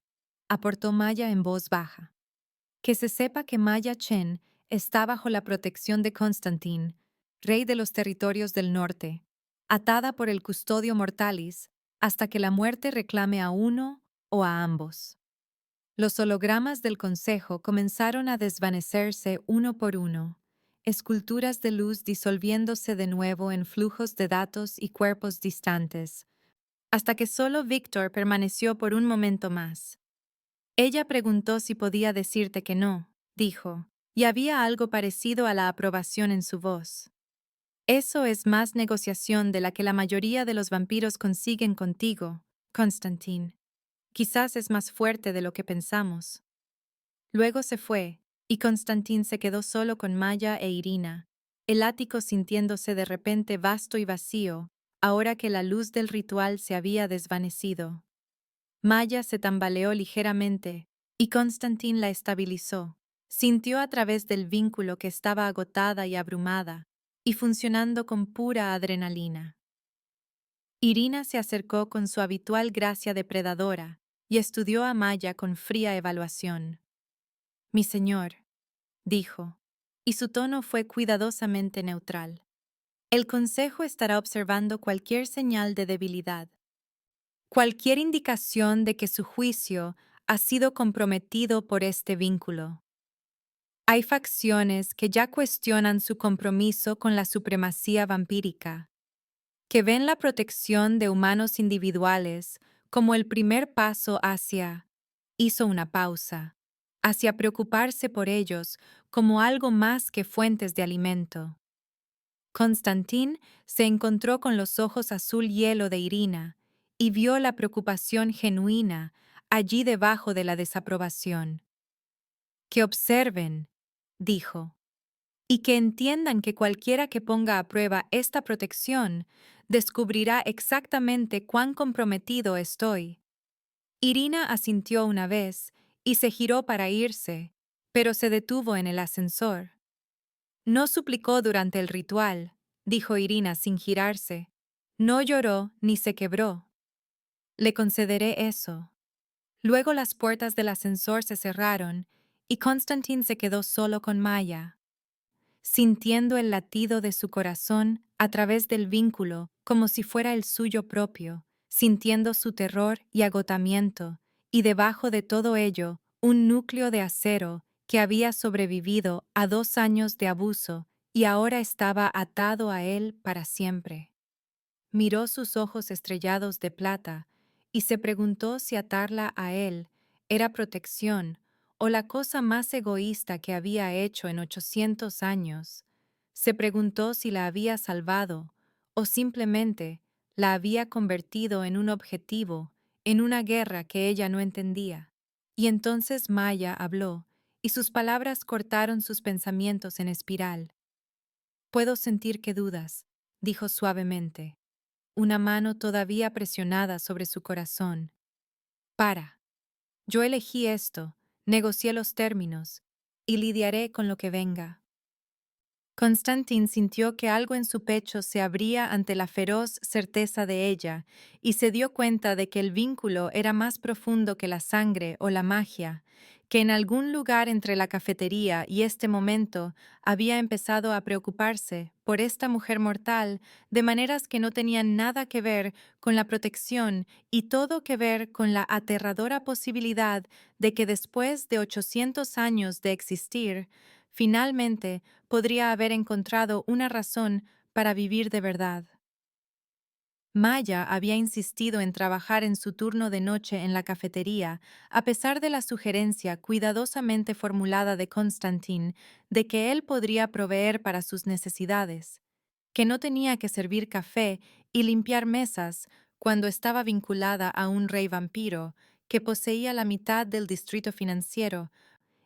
Speaker 1: aportó Maya en voz baja. «Que se sepa que Maya Chen está bajo la protección de Constantin, rey de los territorios del norte, atada por el custodio mortalis hasta que la muerte reclame a uno o a ambos». Los hologramas del consejo comenzaron a desvanecerse uno por uno, esculturas de luz disolviéndose de nuevo en flujos de datos y cuerpos distantes, hasta que solo Víctor permaneció por un momento más. «Ella preguntó si podía decirte que no», dijo, y había algo parecido a la aprobación en su voz. «Eso es más negociación de la que la mayoría de los vampiros consiguen contigo, Constantin. Quizás es más fuerte de lo que pensamos». Luego se fue, y Constantin se quedó solo con Maya e Irina, el ático sintiéndose de repente vasto y vacío, ahora que la luz del ritual se había desvanecido. Maya se tambaleó ligeramente, Y Constantin la estabilizó. Sintió a través del vínculo que estaba agotada y abrumada, y funcionando con pura adrenalina. Irina se acercó con su habitual gracia depredadora y estudió a Maya con fría evaluación. Mi señor, dijo, y su tono fue cuidadosamente neutral. El Consejo estará observando cualquier señal de debilidad, cualquier indicación de que su juicio ha sido comprometido por este vínculo. Hay facciones que ya cuestionan su compromiso con la supremacía vampírica, que ven la protección de humanos individuales como el primer paso hacia, hizo una pausa, hacia preocuparse por ellos como algo más que fuentes de alimento. Constantín se encontró con los ojos azul hielo de Irina y vio la preocupación genuina allí debajo de la desaprobación. Que observen, dijo, y que entiendan que cualquiera que ponga a prueba esta protección descubrirá exactamente cuán comprometido estoy. Irina asintió una vez y se giró para irse, pero se detuvo en el ascensor. No suplicó durante el ritual, dijo Irina sin girarse. No lloró ni se quebró. Le concederé eso. Luego las puertas del ascensor se cerraron y Constantin se quedó solo con Maya, sintiendo el latido de su corazón a través del vínculo como si fuera el suyo propio, sintiendo su terror y agotamiento, y debajo de todo ello, un núcleo de acero que había sobrevivido a 2 años de abuso y ahora estaba atado a él para siempre. Miró sus ojos estrellados de plata y se preguntó si atarla a él era protección o la cosa más egoísta que había hecho en 800 años. Se preguntó si la había salvado o simplemente la había convertido en un objetivo, en una guerra que ella no entendía. Y entonces Maya habló, y sus palabras cortaron sus pensamientos en espiral. Puedo sentir que dudas, dijo suavemente, una mano todavía presionada sobre su corazón. Para. Yo elegí esto, negocié los términos, y lidiaré con lo que venga. Constantin sintió que algo en su pecho se abría ante la feroz certeza de ella y se dio cuenta de que el vínculo era más profundo que la sangre o la magia, que en algún lugar entre la cafetería y este momento había empezado a preocuparse por esta mujer mortal de maneras que no tenían nada que ver con la protección y todo que ver con la aterradora posibilidad de que después de 800 años de existir, finalmente podría haber encontrado una razón para vivir de verdad. Maya había insistido en trabajar en su turno de noche en la cafetería, a pesar de la sugerencia cuidadosamente formulada de Constantin de que él podría proveer para sus necesidades, que no tenía que servir café y limpiar mesas cuando estaba vinculada a un rey vampiro que poseía la mitad del distrito financiero,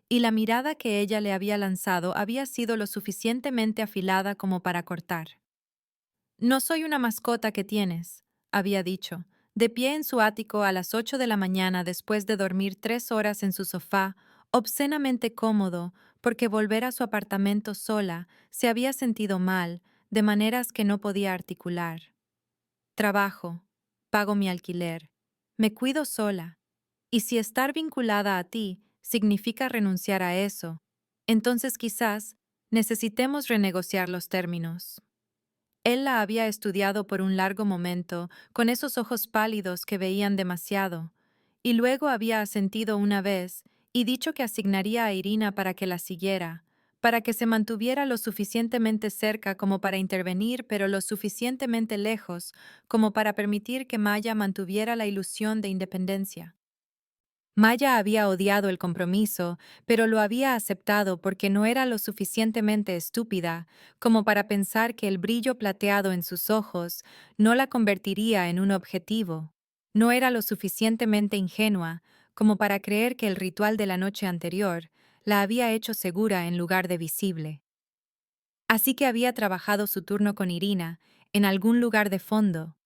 Speaker 1: y la mirada que ella le había lanzado había sido lo suficientemente afilada como para cortar. No soy una mascota que tienes, había dicho, de pie en su ático a las 8 de la mañana después de dormir 3 horas en su sofá, obscenamente cómodo, porque volver a su apartamento sola se había sentido mal, de maneras que no podía articular. Trabajo, pago mi alquiler, me cuido sola, y si estar vinculada a ti significa renunciar a eso, entonces quizás necesitemos renegociar los términos. Él la había estudiado por un largo momento, con esos ojos pálidos que veían demasiado, y luego había asentido una vez y dicho que asignaría a Irina para que la siguiera, para que se mantuviera lo suficientemente cerca como para intervenir, pero lo suficientemente lejos como para permitir que Maya mantuviera la ilusión de independencia. Maya había odiado el compromiso, pero lo había aceptado porque no era lo suficientemente estúpida como para pensar que el brillo plateado en sus ojos no la convertiría en un objetivo. No era lo suficientemente ingenua como para creer que el ritual de la noche anterior la había hecho segura en lugar de visible. Así que había trabajado su turno con Irina en algún lugar de fondo,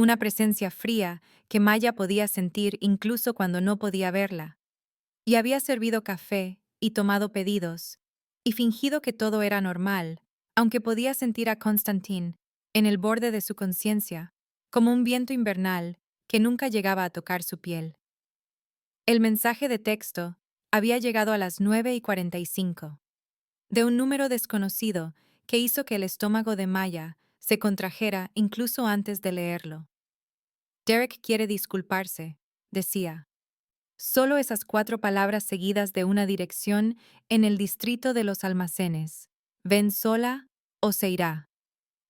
Speaker 1: una presencia fría que Maya podía sentir incluso cuando no podía verla. y había servido café y tomado pedidos, y fingido que todo era normal, aunque podía sentir a Constantine, en el borde de su conciencia, como un viento invernal que nunca llegaba a tocar su piel. El mensaje de texto había llegado a las 9:45, de un número desconocido que hizo que el estómago de Maya se contrajera incluso antes de leerlo. Derek quiere disculparse, decía. Solo esas 4 palabras seguidas de una dirección en el distrito de los almacenes. Ven sola o se irá.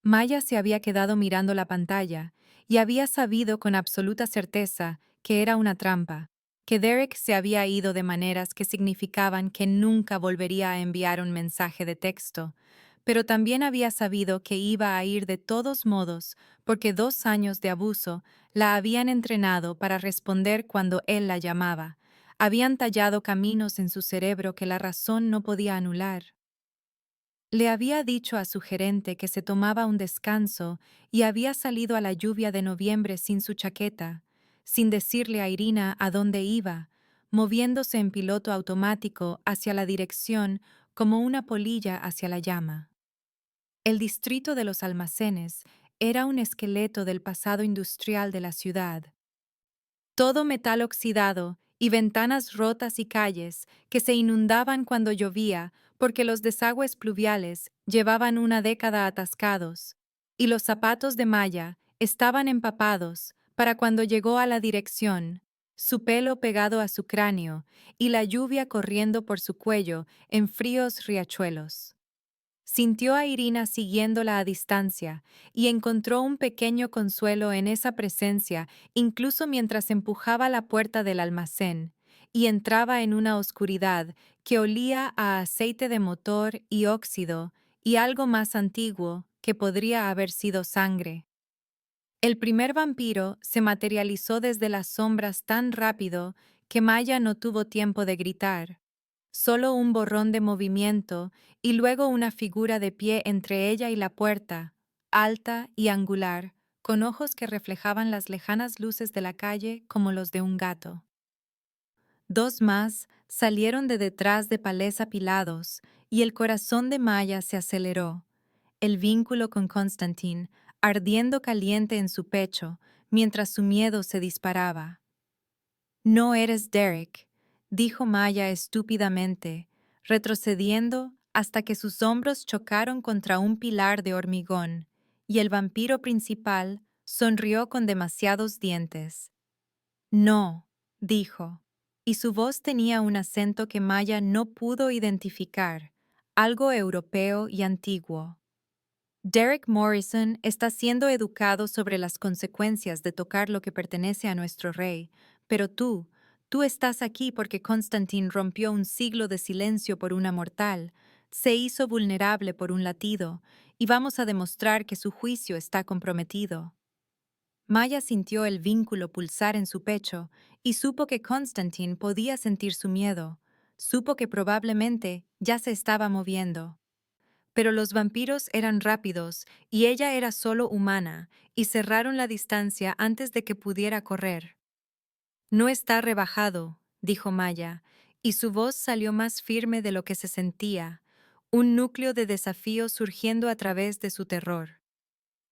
Speaker 1: Maya se había quedado mirando la pantalla y había sabido con absoluta certeza que era una trampa, que Derek se había ido de maneras que significaban que nunca volvería a enviar un mensaje de texto, pero también había sabido que iba a ir de todos modos porque 2 años de abuso la habían entrenado para responder cuando él la llamaba. Habían tallado caminos en su cerebro que la razón no podía anular. Le había dicho a su gerente que se tomaba un descanso y había salido a la lluvia de noviembre sin su chaqueta, sin decirle a Irina a dónde iba, moviéndose en piloto automático hacia la dirección como una polilla hacia la llama. El distrito de los almacenes era un esqueleto del pasado industrial de la ciudad. Todo metal oxidado y ventanas rotas y calles que se inundaban cuando llovía porque los desagües pluviales llevaban una década atascados, y los zapatos de Maya estaban empapados para cuando llegó a la dirección, su pelo pegado a su cráneo y la lluvia corriendo por su cuello en fríos riachuelos. Sintió a Irina siguiéndola a distancia y encontró un pequeño consuelo en esa presencia, incluso mientras empujaba la puerta del almacén y entraba en una oscuridad que olía a aceite de motor y óxido y algo más antiguo que podría haber sido sangre. El primer vampiro se materializó desde las sombras tan rápido que Maya no tuvo tiempo de gritar. Solo un borrón de movimiento y luego una figura de pie entre ella y la puerta, alta y angular, con ojos que reflejaban las lejanas luces de la calle como los de un gato. 2 más salieron de detrás de palés apilados y el corazón de Maya se aceleró. El vínculo con Constantine, ardiendo caliente en su pecho, mientras su miedo se disparaba. No eres Derek, dijo Maya estúpidamente, retrocediendo hasta que sus hombros chocaron contra un pilar de hormigón, y el vampiro principal sonrió con demasiados dientes. No, dijo, y su voz tenía un acento que Maya no pudo identificar, algo europeo y antiguo. Derek Morrison está siendo educado sobre las consecuencias de tocar lo que pertenece a nuestro rey, pero tú estás aquí porque Constantine rompió un siglo de silencio por una mortal, se hizo vulnerable por un latido, y vamos a demostrar que su juicio está comprometido. Maya sintió el vínculo pulsar en su pecho y supo que Constantine podía sentir su miedo, supo que probablemente ya se estaba moviendo. Pero los vampiros eran rápidos y ella era solo humana, y cerraron la distancia antes de que pudiera correr. No está rebajado, dijo Maya, y su voz salió más firme de lo que se sentía, un núcleo de desafío surgiendo a través de su terror.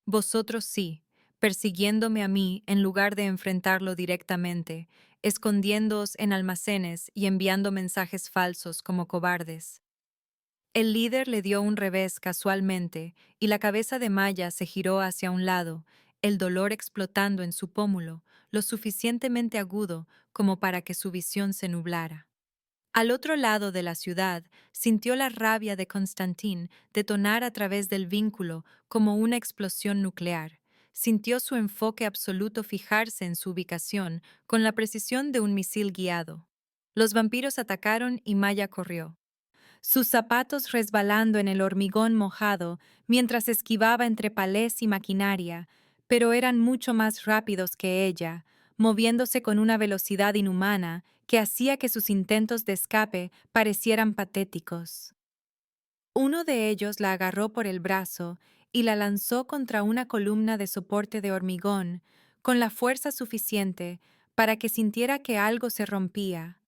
Speaker 1: Vosotros sí, persiguiéndome a mí en lugar de enfrentarlo directamente, escondiéndoos en almacenes y enviando mensajes falsos como cobardes. El líder le dio un revés casualmente y la cabeza de Maya se giró hacia un lado, el dolor explotando en su pómulo, lo suficientemente agudo como para que su visión se nublara. Al otro lado de la ciudad, sintió la rabia de Constantin detonar a través del vínculo como una explosión nuclear. Sintió su enfoque absoluto fijarse en su ubicación con la precisión de un misil guiado. Los vampiros atacaron y Maya corrió, sus zapatos resbalando en el hormigón mojado mientras esquivaba entre palés y maquinaria, pero eran mucho más rápidos que ella, moviéndose con una velocidad inhumana que hacía que sus intentos de escape parecieran patéticos. Uno de ellos la agarró por el brazo y la lanzó contra una columna de soporte de hormigón, con la fuerza suficiente para que sintiera que algo se rompía.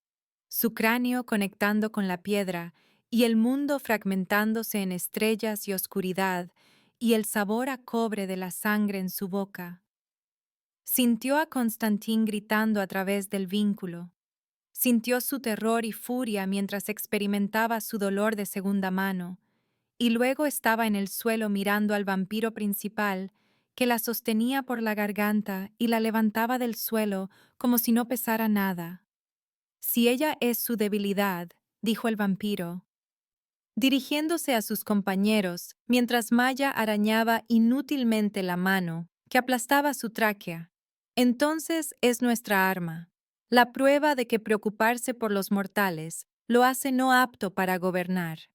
Speaker 1: su cráneo conectando con la piedra y el mundo fragmentándose en estrellas y oscuridad, y el sabor a cobre de la sangre en su boca. Sintió a Constantín gritando a través del vínculo. Sintió su terror y furia mientras experimentaba su dolor de segunda mano, y luego estaba en el suelo mirando al vampiro principal, que la sostenía por la garganta y la levantaba del suelo como si no pesara nada. Si ella es su debilidad, dijo el vampiro, dirigiéndose a sus compañeros, mientras Maya arañaba inútilmente la mano, que aplastaba su tráquea. Entonces es nuestra arma, la prueba de que preocuparse por los mortales lo hace no apto para gobernar.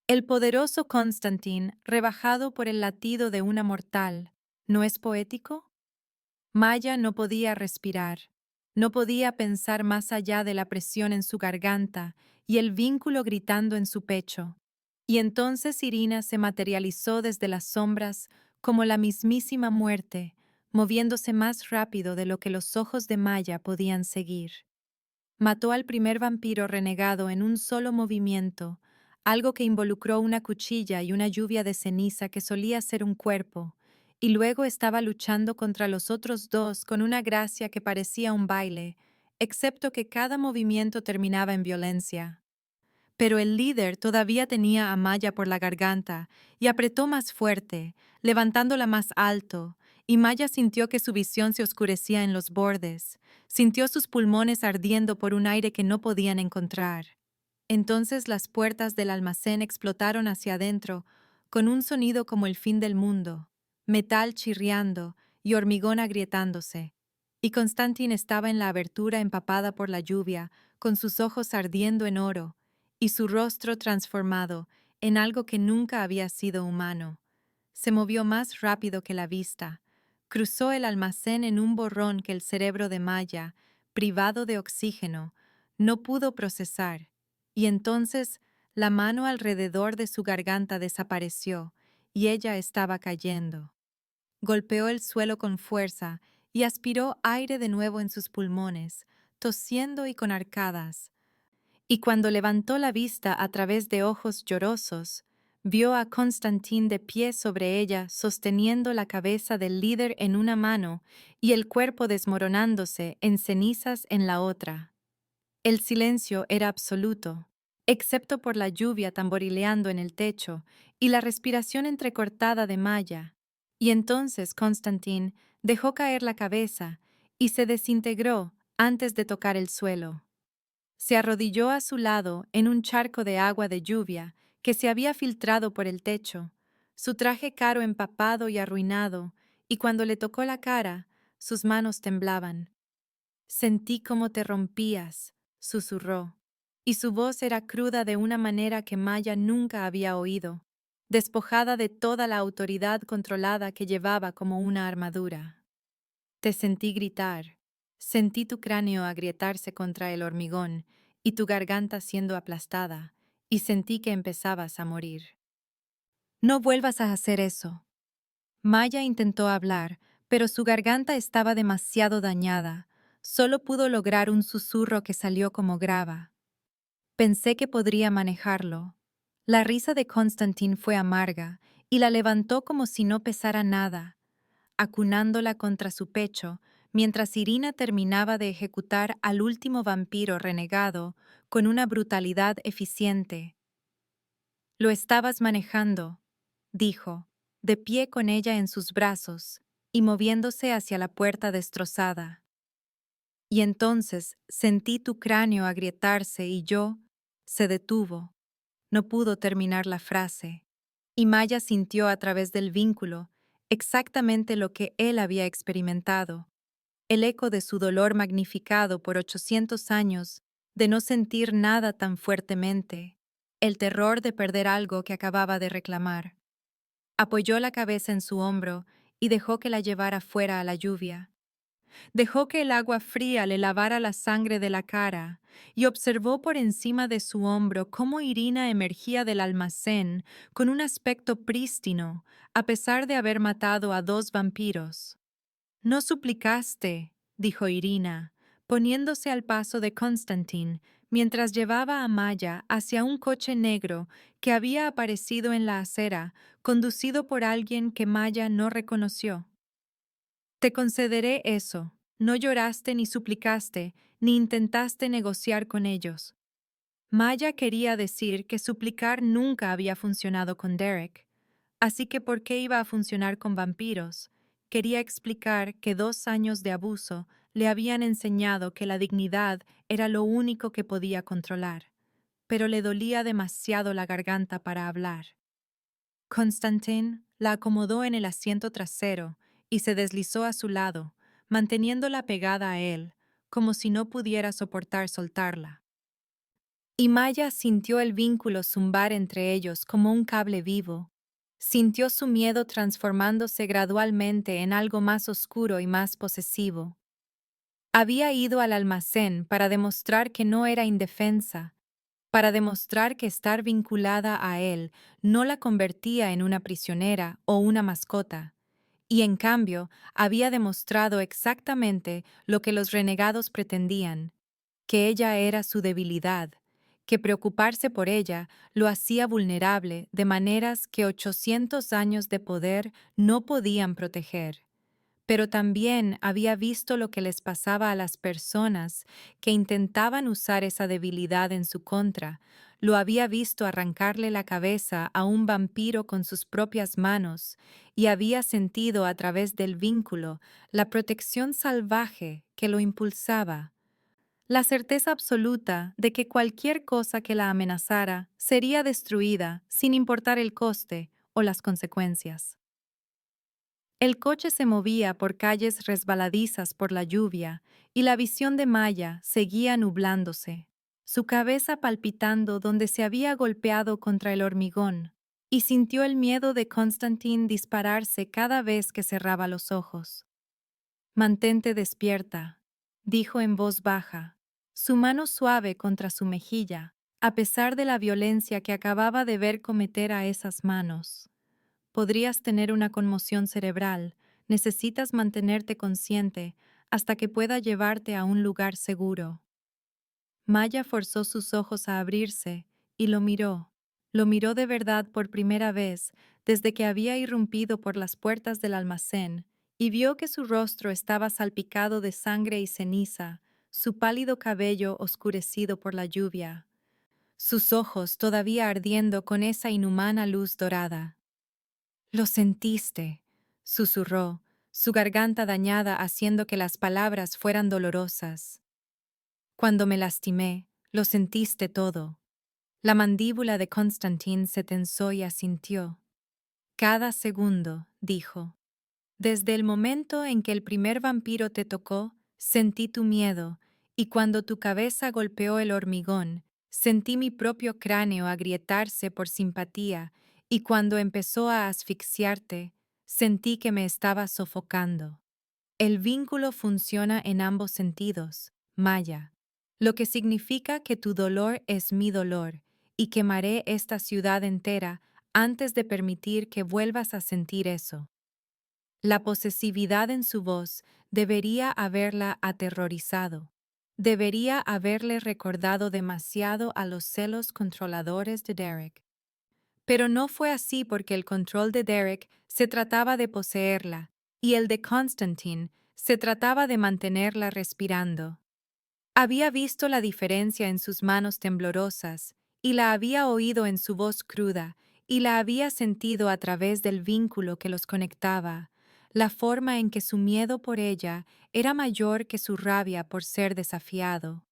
Speaker 1: El poderoso Constantín, rebajado por el latido de una mortal, ¿no es poético? Maya no podía respirar, no podía pensar más allá de la presión en su garganta y el vínculo gritando en su pecho. Y entonces Irina se materializó desde las sombras como la mismísima muerte, moviéndose más rápido de lo que los ojos de Maya podían seguir. Mató al primer vampiro renegado en un solo movimiento, algo que involucró una cuchilla y una lluvia de ceniza que solía ser un cuerpo, y luego estaba luchando contra los otros dos con una gracia que parecía un baile, excepto que cada movimiento terminaba en violencia. Pero el líder todavía tenía a Maya por la garganta y apretó más fuerte, levantándola más alto, y Maya sintió que su visión se oscurecía en los bordes, sintió sus pulmones ardiendo por un aire que no podían encontrar. Entonces las puertas del almacén explotaron hacia adentro, con un sonido como el fin del mundo, metal chirriando y hormigón agrietándose. Y Constantin estaba en la abertura empapada por la lluvia, con sus ojos ardiendo en oro, y su rostro transformado en algo que nunca había sido humano. Se movió más rápido que la vista, cruzó el almacén en un borrón que el cerebro de Maya, privado de oxígeno, no pudo procesar, y entonces la mano alrededor de su garganta desapareció, y ella estaba cayendo. Golpeó el suelo con fuerza y aspiró aire de nuevo en sus pulmones, tosiendo y con arcadas. Y cuando levantó la vista a través de ojos llorosos, vio a Constantín de pie sobre ella, sosteniendo la cabeza del líder en una mano y el cuerpo desmoronándose en cenizas en la otra. El silencio era absoluto, excepto por la lluvia tamborileando en el techo y la respiración entrecortada de Maya. Y entonces Constantín dejó caer la cabeza y se desintegró antes de tocar el suelo. Se arrodilló a su lado en un charco de agua de lluvia que se había filtrado por el techo, su traje caro empapado y arruinado, y cuando le tocó la cara, sus manos temblaban. Sentí cómo te rompías, susurró, y su voz era cruda de una manera que Maya nunca había oído, despojada de toda la autoridad controlada que llevaba como una armadura. Te sentí gritar, sentí tu cráneo agrietarse contra el hormigón y tu garganta siendo aplastada, y sentí que empezabas a morir. No vuelvas a hacer eso. Maya intentó hablar, pero su garganta estaba demasiado dañada. Solo pudo lograr un susurro que salió como grava. Pensé que podría manejarlo. La risa de Constantin fue amarga y la levantó como si no pesara nada, acunándola contra su pecho, mientras Irina terminaba de ejecutar al último vampiro renegado con una brutalidad eficiente. Lo estabas manejando, dijo, de pie con ella en sus brazos y moviéndose hacia la puerta destrozada. Y entonces sentí tu cráneo agrietarse y yo... Se detuvo. No pudo terminar la frase. Y Maya sintió a través del vínculo exactamente lo que él había experimentado, el eco de su dolor magnificado por 800 años de no sentir nada tan fuertemente, el terror de perder algo que acababa de reclamar. Apoyó la cabeza en su hombro y dejó que la llevara fuera a la lluvia. Dejó que el agua fría le lavara la sangre de la cara y observó por encima de su hombro cómo Irina emergía del almacén con un aspecto prístino, a pesar de haber matado a 2 vampiros. «No suplicaste», dijo Irina, poniéndose al paso de Constantine, mientras llevaba a Maya hacia un coche negro que había aparecido en la acera, conducido por alguien que Maya no reconoció. Te concederé eso. No lloraste ni suplicaste, ni intentaste negociar con ellos. Maya quería decir que suplicar nunca había funcionado con Derek, así que ¿por qué iba a funcionar con vampiros? Quería explicar que 2 años de abuso le habían enseñado que la dignidad era lo único que podía controlar, pero le dolía demasiado la garganta para hablar. Constantine la acomodó en el asiento trasero y se deslizó a su lado, manteniéndola pegada a él, como si no pudiera soportar soltarla. Y Maya sintió el vínculo zumbar entre ellos como un cable vivo. Sintió su miedo transformándose gradualmente en algo más oscuro y más posesivo. Había ido al almacén para demostrar que no era indefensa, para demostrar que estar vinculada a él no la convertía en una prisionera o una mascota, y en cambio había demostrado exactamente lo que los renegados pretendían, que ella era su debilidad, que preocuparse por ella lo hacía vulnerable de maneras que 800 años de poder no podían proteger. Pero también había visto lo que les pasaba a las personas que intentaban usar esa debilidad en su contra. Lo había visto arrancarle la cabeza a un vampiro con sus propias manos y había sentido a través del vínculo la protección salvaje que lo impulsaba, la certeza absoluta de que cualquier cosa que la amenazara sería destruida sin importar el coste o las consecuencias. El coche se movía por calles resbaladizas por la lluvia y la visión de Maya seguía nublándose, su cabeza palpitando donde se había golpeado contra el hormigón, y sintió el miedo de Constantine dispararse cada vez que cerraba los ojos. Mantente despierta, dijo en voz baja, su mano suave contra su mejilla, a pesar de la violencia que acababa de ver cometer a esas manos. Podrías tener una conmoción cerebral. Necesitas mantenerte consciente hasta que pueda llevarte a un lugar seguro. Maya forzó sus ojos a abrirse y lo miró. Lo miró de verdad por primera vez desde que había irrumpido por las puertas del almacén y vio que su rostro estaba salpicado de sangre y ceniza, su pálido cabello oscurecido por la lluvia, sus ojos todavía ardiendo con esa inhumana luz dorada. Lo sentiste, susurró, su garganta dañada haciendo que las palabras fueran dolorosas. Cuando me lastimé, lo sentiste todo. La mandíbula de Constantine se tensó y asintió. Cada segundo, dijo. Desde el momento en que el primer vampiro te tocó, sentí tu miedo, y cuando tu cabeza golpeó el hormigón, sentí mi propio cráneo agrietarse por simpatía, y cuando empezó a asfixiarte, sentí que me estaba sofocando. El vínculo funciona en ambos sentidos, Maya, lo que significa que tu dolor es mi dolor, y quemaré esta ciudad entera antes de permitir que vuelvas a sentir eso. La posesividad en su voz debería haberla aterrorizado. Debería haberle recordado demasiado a los celos controladores de Derek. Pero no fue así porque el control de Derek se trataba de poseerla y el de Constantine se trataba de mantenerla respirando. Había visto la diferencia en sus manos temblorosas y la había oído en su voz cruda y la había sentido a través del vínculo que los conectaba, la forma en que su miedo por ella era mayor que su rabia por ser desafiado.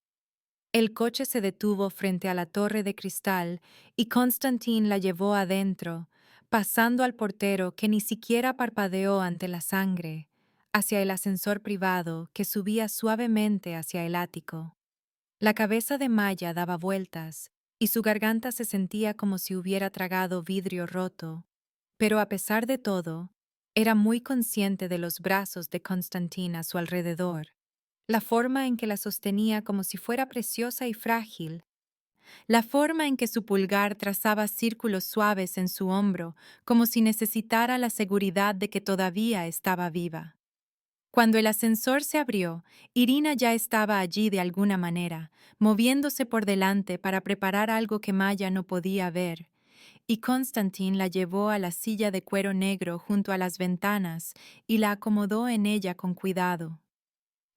Speaker 1: El coche se detuvo frente a la torre de cristal y Constantine la llevó adentro, pasando al portero que ni siquiera parpadeó ante la sangre, hacia el ascensor privado que subía suavemente hacia el ático. La cabeza de Maya daba vueltas y su garganta se sentía como si hubiera tragado vidrio roto, pero a pesar de todo, era muy consciente de los brazos de Constantine a su alrededor, la forma en que la sostenía como si fuera preciosa y frágil, la forma en que su pulgar trazaba círculos suaves en su hombro como si necesitara la seguridad de que todavía estaba viva. Cuando el ascensor se abrió, Irina ya estaba allí de alguna manera, moviéndose por delante para preparar algo que Maya no podía ver, y Konstantin la llevó a la silla de cuero negro junto a las ventanas y la acomodó en ella con cuidado.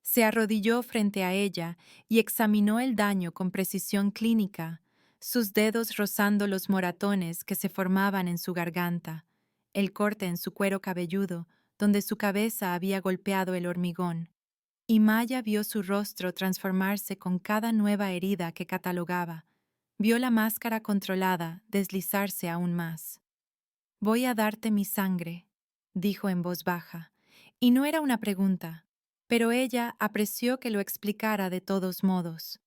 Speaker 1: Se arrodilló frente a ella y examinó el daño con precisión clínica, sus dedos rozando los moratones que se formaban en su garganta, el corte en su cuero cabelludo, donde su cabeza había golpeado el hormigón. Y Maya vio su rostro transformarse con cada nueva herida que catalogaba. Vio la máscara controlada deslizarse aún más. «Voy a darte mi sangre», dijo en voz baja, y no era una pregunta, pero ella apreció que lo explicara de todos modos.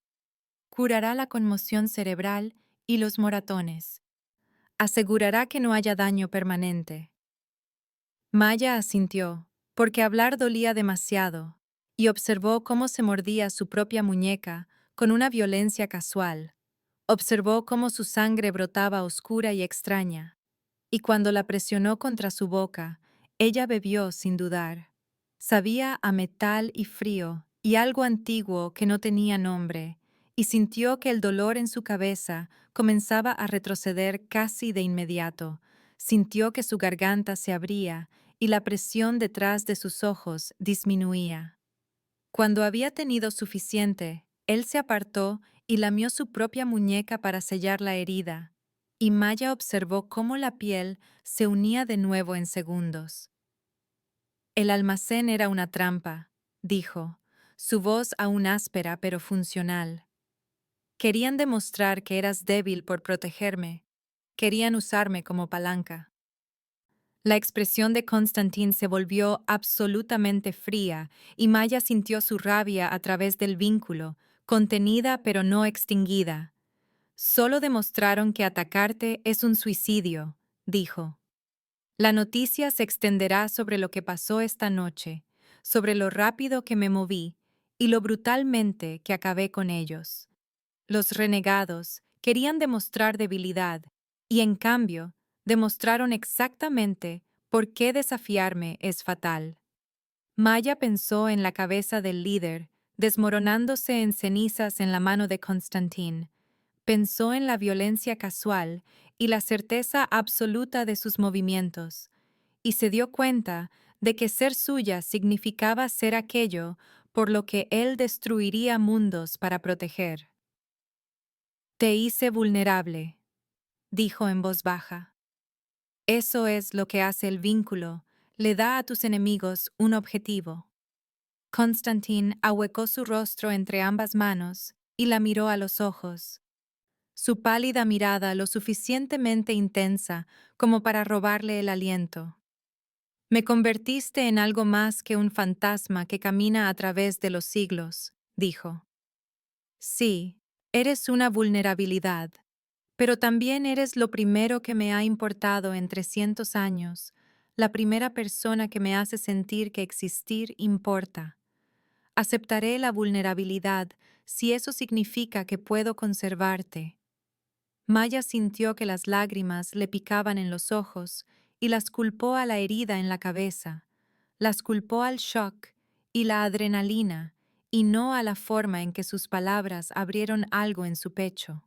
Speaker 1: «Curará la conmoción cerebral y los moratones. Asegurará que no haya daño permanente». Maya asintió, porque hablar dolía demasiado, y observó cómo se mordía su propia muñeca con una violencia casual. Observó cómo su sangre brotaba oscura y extraña, y cuando la presionó contra su boca, ella bebió sin dudar. Sabía a metal y frío, y algo antiguo que no tenía nombre, y sintió que el dolor en su cabeza comenzaba a retroceder casi de inmediato. Sintió que su garganta se abría y la presión detrás de sus ojos disminuía. Cuando había tenido suficiente, él se apartó y lamió su propia muñeca para sellar la herida, y Maya observó cómo la piel se unía de nuevo en segundos. «El almacén era una trampa», dijo, su voz aún áspera pero funcional. «Querían demostrar que eras débil por protegerme. Querían usarme como palanca». La expresión de Konstantin se volvió absolutamente fría y Maya sintió su rabia a través del vínculo, contenida pero no extinguida. «Solo demostraron que atacarte es un suicidio», dijo. «La noticia se extenderá sobre lo que pasó esta noche, sobre lo rápido que me moví y lo brutalmente que acabé con ellos. Los renegados querían demostrar debilidad y, en cambio, demostraron exactamente por qué desafiarme es fatal». Maya pensó en la cabeza del líder, desmoronándose en cenizas en la mano de Konstantin. Pensó en la violencia casual y la certeza absoluta de sus movimientos, y se dio cuenta de que ser suya significaba ser aquello por lo que él destruiría mundos para proteger. «Te hice vulnerable», dijo en voz baja. «Eso es lo que hace el vínculo, le da a tus enemigos un objetivo». Konstantin ahuecó su rostro entre ambas manos y la miró a los ojos. Su pálida mirada lo suficientemente intensa como para robarle el aliento. «Me convertiste en algo más que un fantasma que camina a través de los siglos», dijo. «Sí, eres una vulnerabilidad, pero también eres lo primero que me ha importado en 300 años, la primera persona que me hace sentir que existir importa. Aceptaré la vulnerabilidad si eso significa que puedo conservarte». Maya sintió que las lágrimas le picaban en los ojos y las culpó a la herida en la cabeza, las culpó al shock y la adrenalina y no a la forma en que sus palabras abrieron algo en su pecho.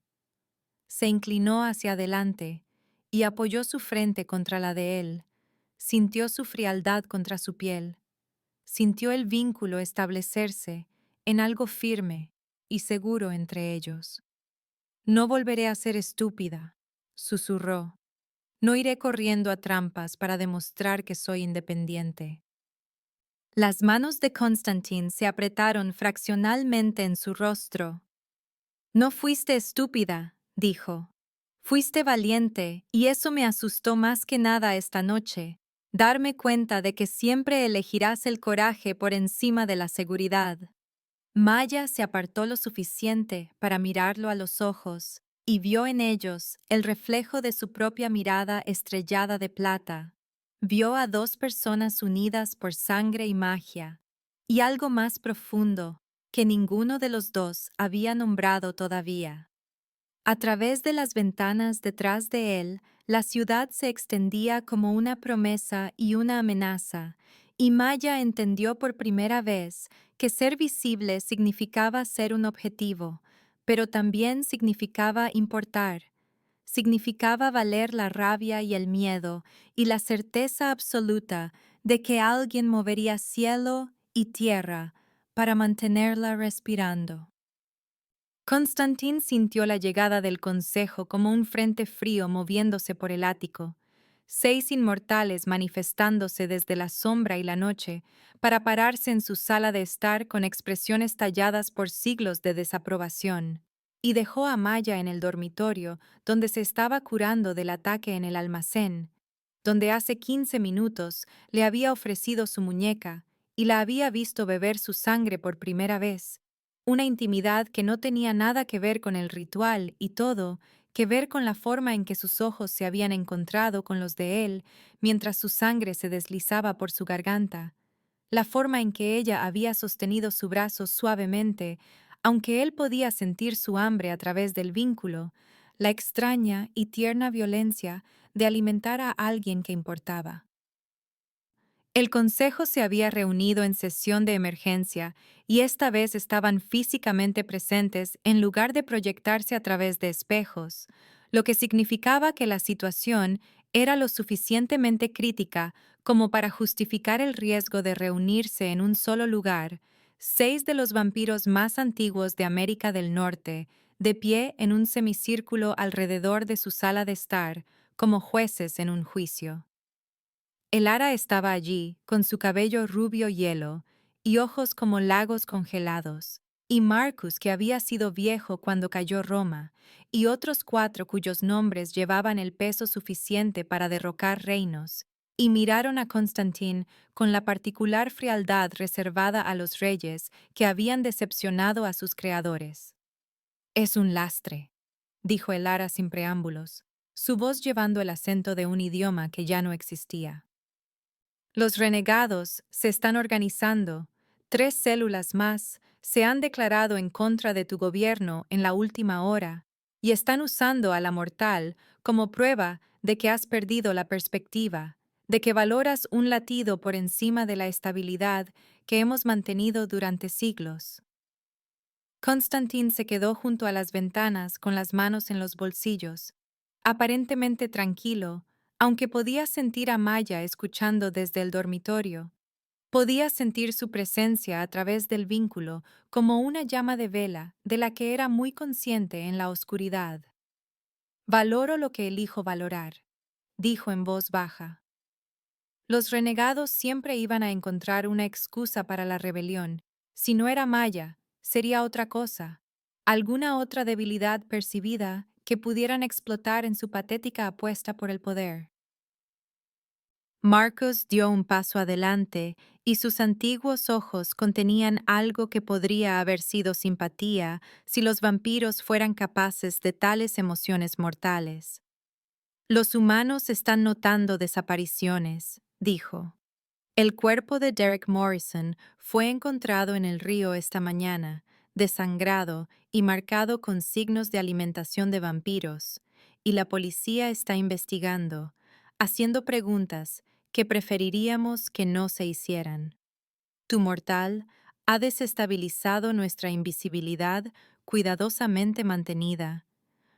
Speaker 1: Se inclinó hacia adelante y apoyó su frente contra la de él, sintió su frialdad contra su piel, sintió el vínculo establecerse en algo firme y seguro entre ellos. «No volveré a ser estúpida», susurró. «No iré corriendo a trampas para demostrar que soy independiente». Las manos de Konstantin se apretaron fraccionalmente en su rostro. «No fuiste estúpida», dijo. «Fuiste valiente, y eso me asustó más que nada esta noche, darme cuenta de que siempre elegirás el coraje por encima de la seguridad». Maya se apartó lo suficiente para mirarlo a los ojos y vio en ellos el reflejo de su propia mirada estrellada de plata. Vio a dos personas unidas por sangre y magia, y algo más profundo que ninguno de los dos había nombrado todavía. A través de las ventanas detrás de él, la ciudad se extendía como una promesa y una amenaza, Y Maya entendió por primera vez que ser visible significaba ser un objetivo, pero también significaba importar. Significaba valer la rabia y el miedo y la certeza absoluta de que alguien movería cielo y tierra para mantenerla respirando. Constantín sintió la llegada del consejo como un frente frío moviéndose por el ático, 6 inmortales manifestándose desde la sombra y la noche para pararse en su sala de estar con expresiones talladas por siglos de desaprobación, y dejó a Maya en el dormitorio donde se estaba curando del ataque en el almacén, donde hace 15 minutos le había ofrecido su muñeca y la había visto beber su sangre por primera vez, una intimidad que no tenía nada que ver con el ritual y todo que ver con la forma en que sus ojos se habían encontrado con los de él mientras su sangre se deslizaba por su garganta, la forma en que ella había sostenido su brazo suavemente, aunque él podía sentir su hambre a través del vínculo, la extraña y tierna violencia de alimentar a alguien que importaba. El consejo se había reunido en sesión de emergencia y esta vez estaban físicamente presentes en lugar de proyectarse a través de espejos, lo que significaba que la situación era lo suficientemente crítica como para justificar el riesgo de reunirse en un solo lugar, 6 de los vampiros más antiguos de América del Norte, de pie en un semicírculo alrededor de su sala de estar, como jueces en un juicio. Elara estaba allí, con su cabello rubio hielo y ojos como lagos congelados, y Marcus, que había sido viejo cuando cayó Roma, y otros 4 cuyos nombres llevaban el peso suficiente para derrocar reinos, y miraron a Constantín con la particular frialdad reservada a los reyes que habían decepcionado a sus creadores. «Es un lastre», dijo Elara sin preámbulos, su voz llevando el acento de un idioma que ya no existía. Los renegados se están organizando. 3 células más se han declarado en contra de tu gobierno en la última hora y están usando a la mortal como prueba de que has perdido la perspectiva, de que valoras un latido por encima de la estabilidad que hemos mantenido durante siglos. Constantín se quedó junto a las ventanas con las manos en los bolsillos, aparentemente tranquilo, aunque podía sentir a Maya escuchando desde el dormitorio. Podía sentir su presencia a través del vínculo como una llama de vela de la que era muy consciente en la oscuridad. «Valoro lo que elijo valorar», dijo en voz baja. Los renegados siempre iban a encontrar una excusa para la rebelión. Si no era Maya, sería otra cosa, alguna otra debilidad percibida que pudieran explotar en su patética apuesta por el poder. Marcus dio un paso adelante y sus antiguos ojos contenían algo que podría haber sido simpatía si los vampiros fueran capaces de tales emociones mortales. «Los humanos están notando desapariciones», dijo. «El cuerpo de Derek Morrison fue encontrado en el río esta mañana, desangrado y marcado con signos de alimentación de vampiros, y la policía está investigando, haciendo preguntas que preferiríamos que no se hicieran. Tu mortal ha desestabilizado nuestra invisibilidad cuidadosamente mantenida.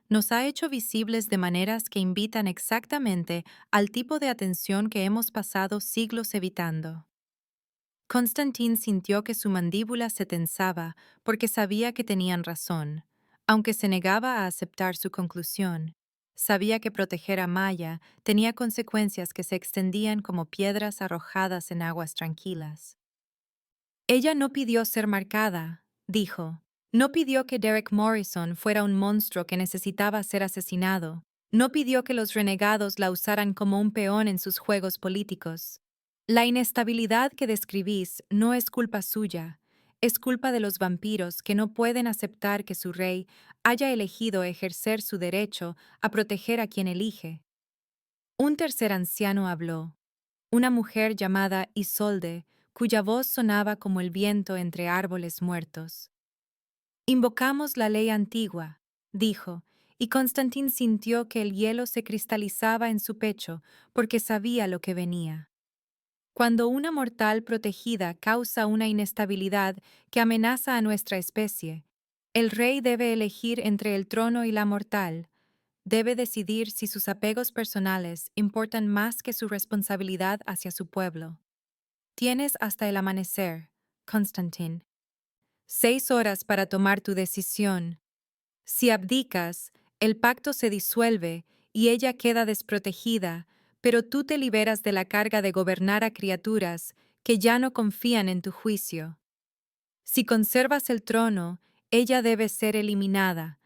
Speaker 1: Nos ha hecho visibles de maneras que invitan exactamente al tipo de atención que hemos pasado siglos evitando». Constantín sintió que su mandíbula se tensaba porque sabía que tenían razón, aunque se negaba a aceptar su conclusión. Sabía que proteger a Maya tenía consecuencias que se extendían como piedras arrojadas en aguas tranquilas. «Ella no pidió ser marcada», dijo. «No pidió que Derek Morrison fuera un monstruo que necesitaba ser asesinado. No pidió que los renegados la usaran como un peón en sus juegos políticos. La inestabilidad que describís no es culpa suya, es culpa de los vampiros que no pueden aceptar que su rey haya elegido ejercer su derecho a proteger a quien elige». Un tercer anciano habló, una mujer llamada Isolde, cuya voz sonaba como el viento entre árboles muertos. «Invocamos la ley antigua», dijo, y Constantín sintió que el hielo se cristalizaba en su pecho porque sabía lo que venía. Cuando una mortal protegida causa una inestabilidad que amenaza a nuestra especie, el rey debe elegir entre el trono y la mortal. Debe decidir si sus apegos personales importan más que su responsabilidad hacia su pueblo. Tienes hasta el amanecer, Constantin. 6 horas para tomar tu decisión. Si abdicas, el pacto se disuelve y ella queda desprotegida, pero tú te liberas de la carga de gobernar a criaturas que ya no confían en tu juicio. Si conservas el trono, ella debe ser eliminada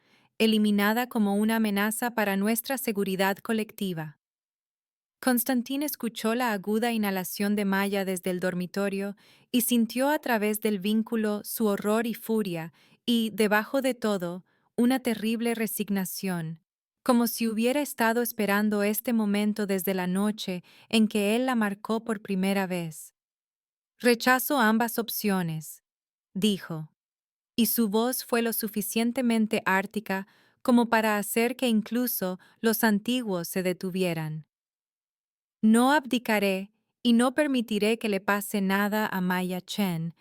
Speaker 1: como una amenaza para nuestra seguridad colectiva. Constantín escuchó la aguda inhalación de Maya desde el dormitorio y sintió a través del vínculo su horror y furia y, debajo de todo, una terrible resignación, como si hubiera estado esperando este momento desde la noche en que él la marcó por primera vez. Rechazo ambas opciones, dijo, y su voz fue lo suficientemente ártica como para hacer que incluso los antiguos se detuvieran. No abdicaré y no permitiré que le pase nada a Maya Chen,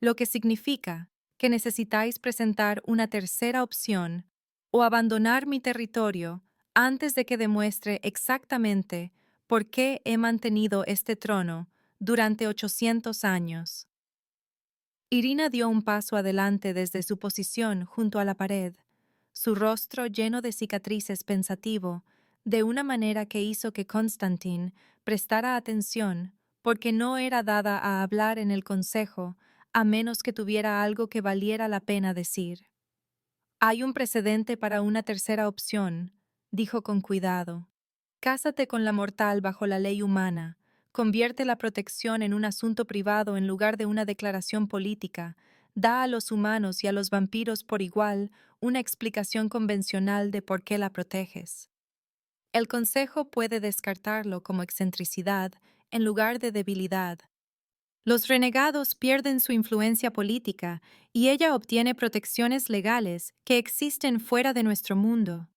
Speaker 1: lo que significa que necesitáis presentar una tercera opción o abandonar mi territorio antes de que demuestre exactamente por qué he mantenido este trono durante 800 años. Irina dio un paso adelante desde su posición junto a la pared, su rostro lleno de cicatrices pensativo, de una manera que hizo que Constantin prestara atención, porque no era dada a hablar en el consejo, a menos que tuviera algo que valiera la pena decir. Hay un precedente para una tercera opción, dijo con cuidado. Cásate con la mortal bajo la ley humana. Convierte la protección en un asunto privado en lugar de una declaración política. Da a los humanos y a los vampiros por igual una explicación convencional de por qué la proteges. El Consejo puede descartarlo como excentricidad en lugar de debilidad. Los renegados pierden su influencia política y ella obtiene protecciones legales que existen fuera de nuestro mundo.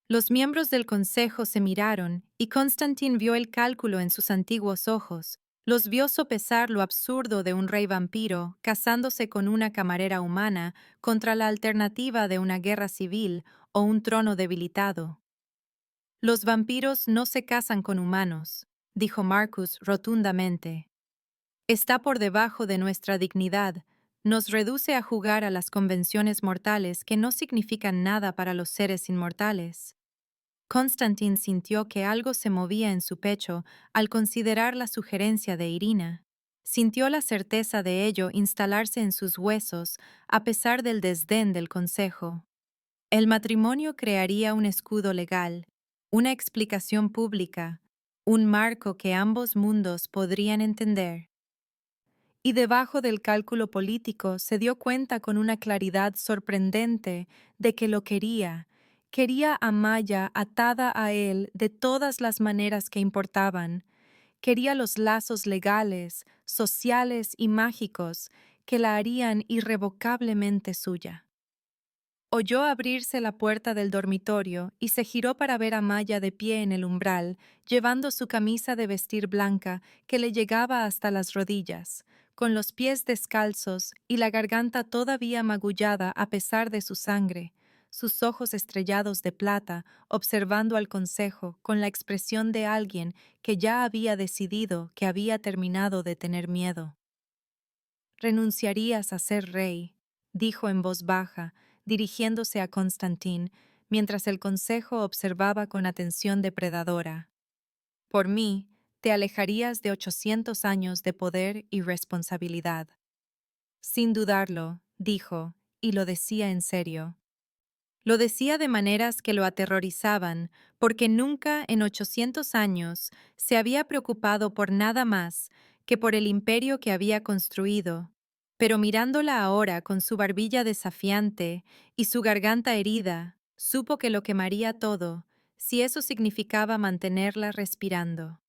Speaker 1: Los miembros del consejo se miraron y Constantin vio el cálculo en sus antiguos ojos, los vio sopesar lo absurdo de un rey vampiro casándose con una camarera humana contra la alternativa de una guerra civil o un trono debilitado. Los vampiros no se casan con humanos, dijo Marcus rotundamente. Está por debajo de nuestra dignidad, nos reduce a jugar a las convenciones mortales que no significan nada para los seres inmortales. Constantin sintió que algo se movía en su pecho al considerar la sugerencia de Irina. Sintió la certeza de ello instalarse en sus huesos a pesar del desdén del consejo. El matrimonio crearía un escudo legal, una explicación pública, un marco que ambos mundos podrían entender. Y debajo del cálculo político se dio cuenta con una claridad sorprendente de que lo quería. Quería a Maya atada a él de todas las maneras que importaban. Quería los lazos legales, sociales y mágicos que la harían irrevocablemente suya. Oyó abrirse la puerta del dormitorio y se giró para ver a Maya de pie en el umbral, llevando su camisa de vestir blanca que le llegaba hasta las rodillas, con los pies descalzos y la garganta todavía magullada a pesar de su sangre, sus ojos estrellados de plata, observando al consejo con la expresión de alguien que ya había decidido que había terminado de tener miedo. «Renunciarías a ser rey», dijo en voz baja, dirigiéndose a Constantín, mientras el consejo observaba con atención depredadora. «Por mí, te alejarías de 800 años de poder y responsabilidad». Sin dudarlo, dijo, y lo decía en serio. Lo decía de maneras que lo aterrorizaban, porque nunca en 800 años se había preocupado por nada más que por el imperio que había construido. Pero mirándola ahora con su barbilla desafiante y su garganta herida, supo que lo quemaría todo, si eso significaba mantenerla respirando.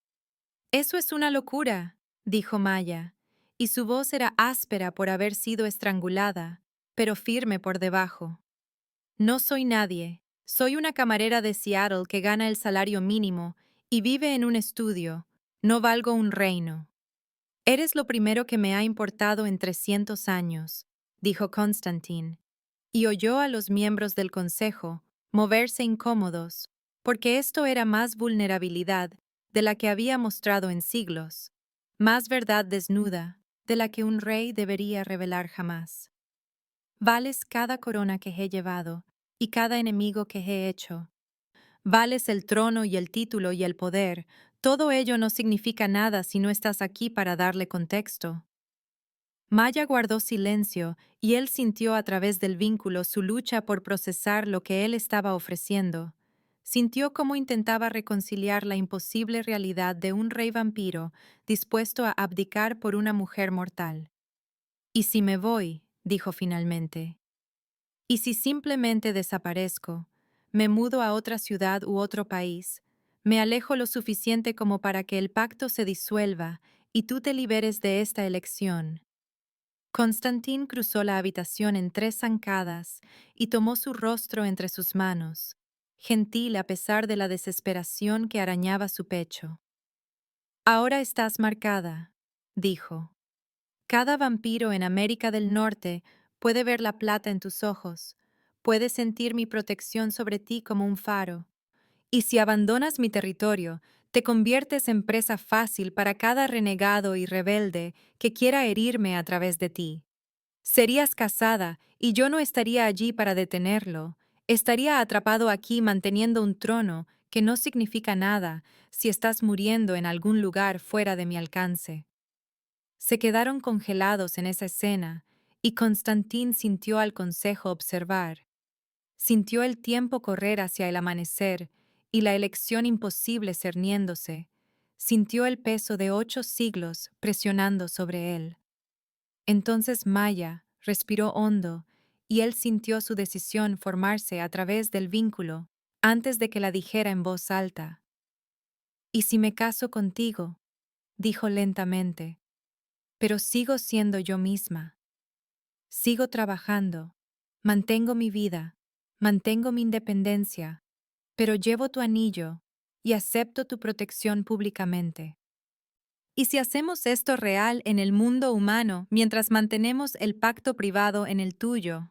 Speaker 1: «Eso es una locura», dijo Maya, y su voz era áspera por haber sido estrangulada, pero firme por debajo. «No soy nadie. Soy una camarera de Seattle que gana el salario mínimo y vive en un estudio, No valgo un reino. Eres lo primero que me ha importado en 300 años, dijo Constantine, y oyó a los miembros del consejo moverse incómodos, porque esto era más vulnerabilidad de la que había mostrado en siglos, más verdad desnuda de la que un rey debería revelar jamás. Vales cada corona que he llevado y cada enemigo que he hecho. Vales el trono y el título y el poder. Todo ello no significa nada si no estás aquí para darle contexto. Maya guardó silencio y él sintió a través del vínculo su lucha por procesar lo que él estaba ofreciendo. Sintió cómo intentaba reconciliar la imposible realidad de un rey vampiro dispuesto a abdicar por una mujer mortal. ¿Y si me voy? Dijo finalmente. ¿Y si simplemente desaparezco? Me mudo a otra ciudad u otro país. Me alejo lo suficiente como para que el pacto se disuelva y tú te liberes de esta elección. Constantín cruzó la habitación en 3 zancadas y tomó su rostro entre sus manos, gentil a pesar de la desesperación que arañaba su pecho. Ahora estás marcada, dijo. Cada vampiro en América del Norte puede ver la plata en tus ojos, puede sentir mi protección sobre ti como un faro. Y si abandonas mi territorio, te conviertes en presa fácil para cada renegado y rebelde que quiera herirme a través de ti. Serías casada y yo no estaría allí para detenerlo. Estaría atrapado aquí manteniendo un trono que no significa nada si estás muriendo en algún lugar fuera de mi alcance. Se quedaron congelados en esa escena y Constantín sintió al consejo observar. Sintió el tiempo correr hacia el amanecer y la elección imposible cerniéndose. Sintió el peso de 8 siglos presionando sobre él. Entonces Maya respiró hondo y él sintió su decisión formarse a través del vínculo antes de que la dijera en voz alta. «¿Y si me caso contigo?», dijo lentamente, «pero sigo siendo yo misma. Sigo trabajando, mantengo mi vida, mantengo mi independencia, pero llevo tu anillo y acepto tu protección públicamente». ¿Y si hacemos esto real en el mundo humano mientras mantenemos el pacto privado en el tuyo?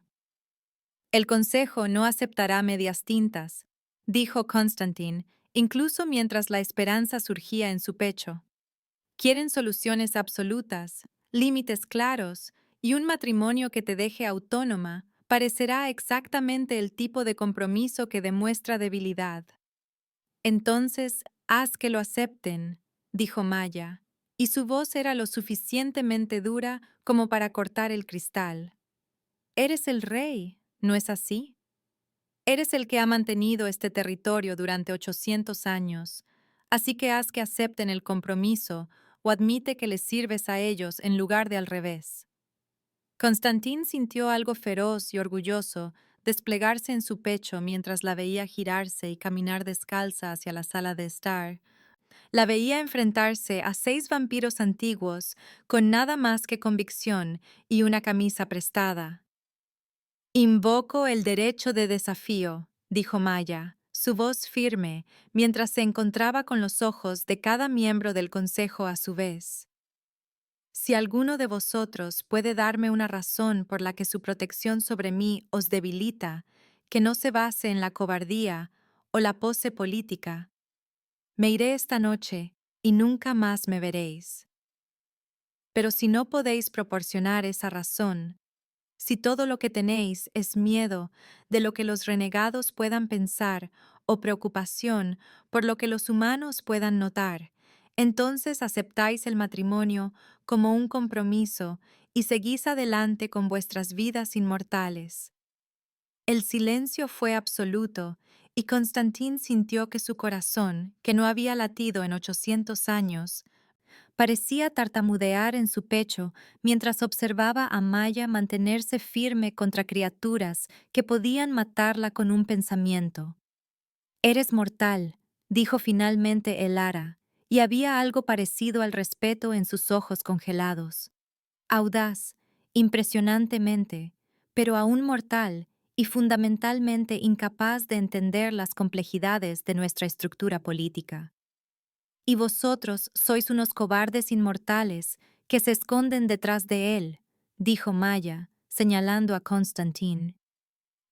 Speaker 1: El Consejo no aceptará medias tintas, dijo Constantine, incluso mientras la esperanza surgía en su pecho. Quieren soluciones absolutas, límites claros, y un matrimonio que te deje autónoma parecerá exactamente el tipo de compromiso que demuestra debilidad. Entonces, haz que lo acepten, dijo Maya, y su voz era lo suficientemente dura como para cortar el cristal. Eres el rey, ¿no es así? Eres el que ha mantenido este territorio durante 800 años, así que haz que acepten el compromiso o admite que les sirves a ellos en lugar de al revés. Constantín sintió algo feroz y orgulloso desplegarse en su pecho mientras la veía girarse y caminar descalza hacia la sala de estar. La veía enfrentarse a 6 vampiros antiguos con nada más que convicción y una camisa prestada. «Invoco el derecho de desafío», dijo Maya, su voz firme, mientras se encontraba con los ojos de cada miembro del consejo a su vez. «Si alguno de vosotros puede darme una razón por la que su protección sobre mí os debilita, que no se base en la cobardía o la pose política, me iré esta noche y nunca más me veréis. Pero si no podéis proporcionar esa razón, si todo lo que tenéis es miedo de lo que los renegados puedan pensar o preocupación por lo que los humanos puedan notar, entonces aceptáis el matrimonio como un compromiso y seguís adelante con vuestras vidas inmortales». El silencio fue absoluto y Constantín sintió que su corazón, que no había latido en 800 años, parecía tartamudear en su pecho mientras observaba a Maya mantenerse firme contra criaturas que podían matarla con un pensamiento. «Eres mortal», dijo finalmente Elara, y había algo parecido al respeto en sus ojos congelados. Audaz, impresionantemente, pero aún mortal y fundamentalmente incapaz de entender las complejidades de nuestra estructura política. Y vosotros sois unos cobardes inmortales que se esconden detrás de él, dijo Maya, señalando a Constantín.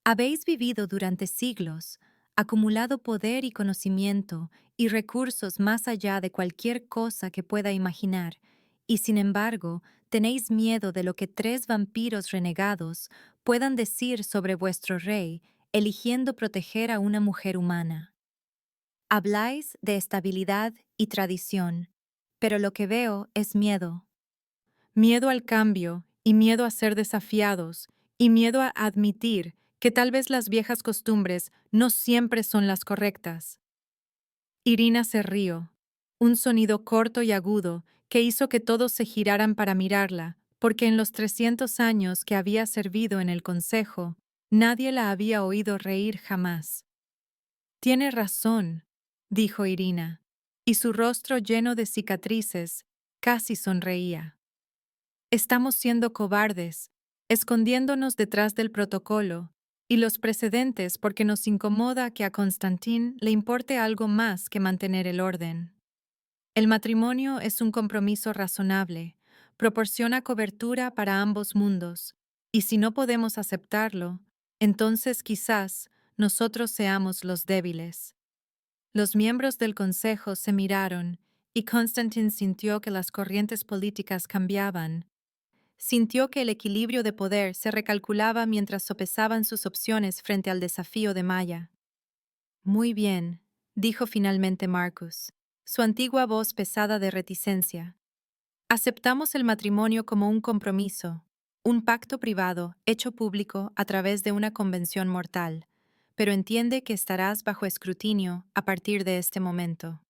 Speaker 1: Habéis vivido durante siglos, acumulado poder y conocimiento y recursos más allá de cualquier cosa que pueda imaginar, y sin embargo tenéis miedo de lo que 3 vampiros renegados puedan decir sobre vuestro rey, eligiendo proteger a una mujer humana. Habláis de estabilidad y tradición, pero lo que veo es miedo. Miedo al cambio y miedo a ser desafiados y miedo a admitir que tal vez las viejas costumbres no siempre son las correctas. Irina se rió, un sonido corto y agudo que hizo que todos se giraran para mirarla, porque en los 300 años que había servido en el consejo, nadie la había oído reír jamás. Tiene razón, dijo Irina, y su rostro lleno de cicatrices casi sonreía. Estamos siendo cobardes, escondiéndonos detrás del protocolo y los precedentes porque nos incomoda que a Constantín le importe algo más que mantener el orden. El matrimonio es un compromiso razonable, proporciona cobertura para ambos mundos, y si no podemos aceptarlo, entonces quizás nosotros seamos los débiles. Los miembros del consejo se miraron y Constantin sintió que las corrientes políticas cambiaban. Sintió que el equilibrio de poder se recalculaba mientras sopesaban sus opciones frente al desafío de Maya. Muy bien, dijo finalmente Marcus, su antigua voz pesada de reticencia. Aceptamos el matrimonio como un compromiso, un pacto privado hecho público a través de una convención mortal, pero entiende que estarás bajo escrutinio a partir de este momento.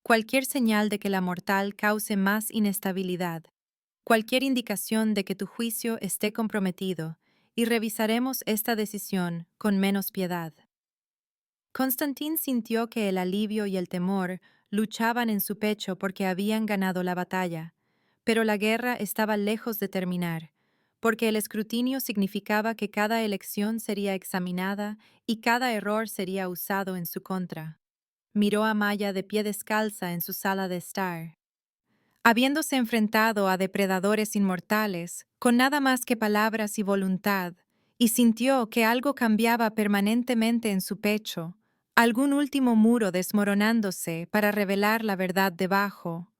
Speaker 1: Cualquier señal de que la mortal cause más inestabilidad, cualquier indicación de que tu juicio esté comprometido, y revisaremos esta decisión con menos piedad. Constantín sintió que el alivio y el temor luchaban en su pecho porque habían ganado la batalla, pero la guerra estaba lejos de terminar, porque el escrutinio significaba que cada elección sería examinada y cada error sería usado en su contra. Miró a Maya de pie descalza en su sala de estar. Habiéndose enfrentado a depredadores inmortales, con nada más que palabras y voluntad, y sintió que algo cambiaba permanentemente en su pecho, algún último muro desmoronándose para revelar la verdad debajo.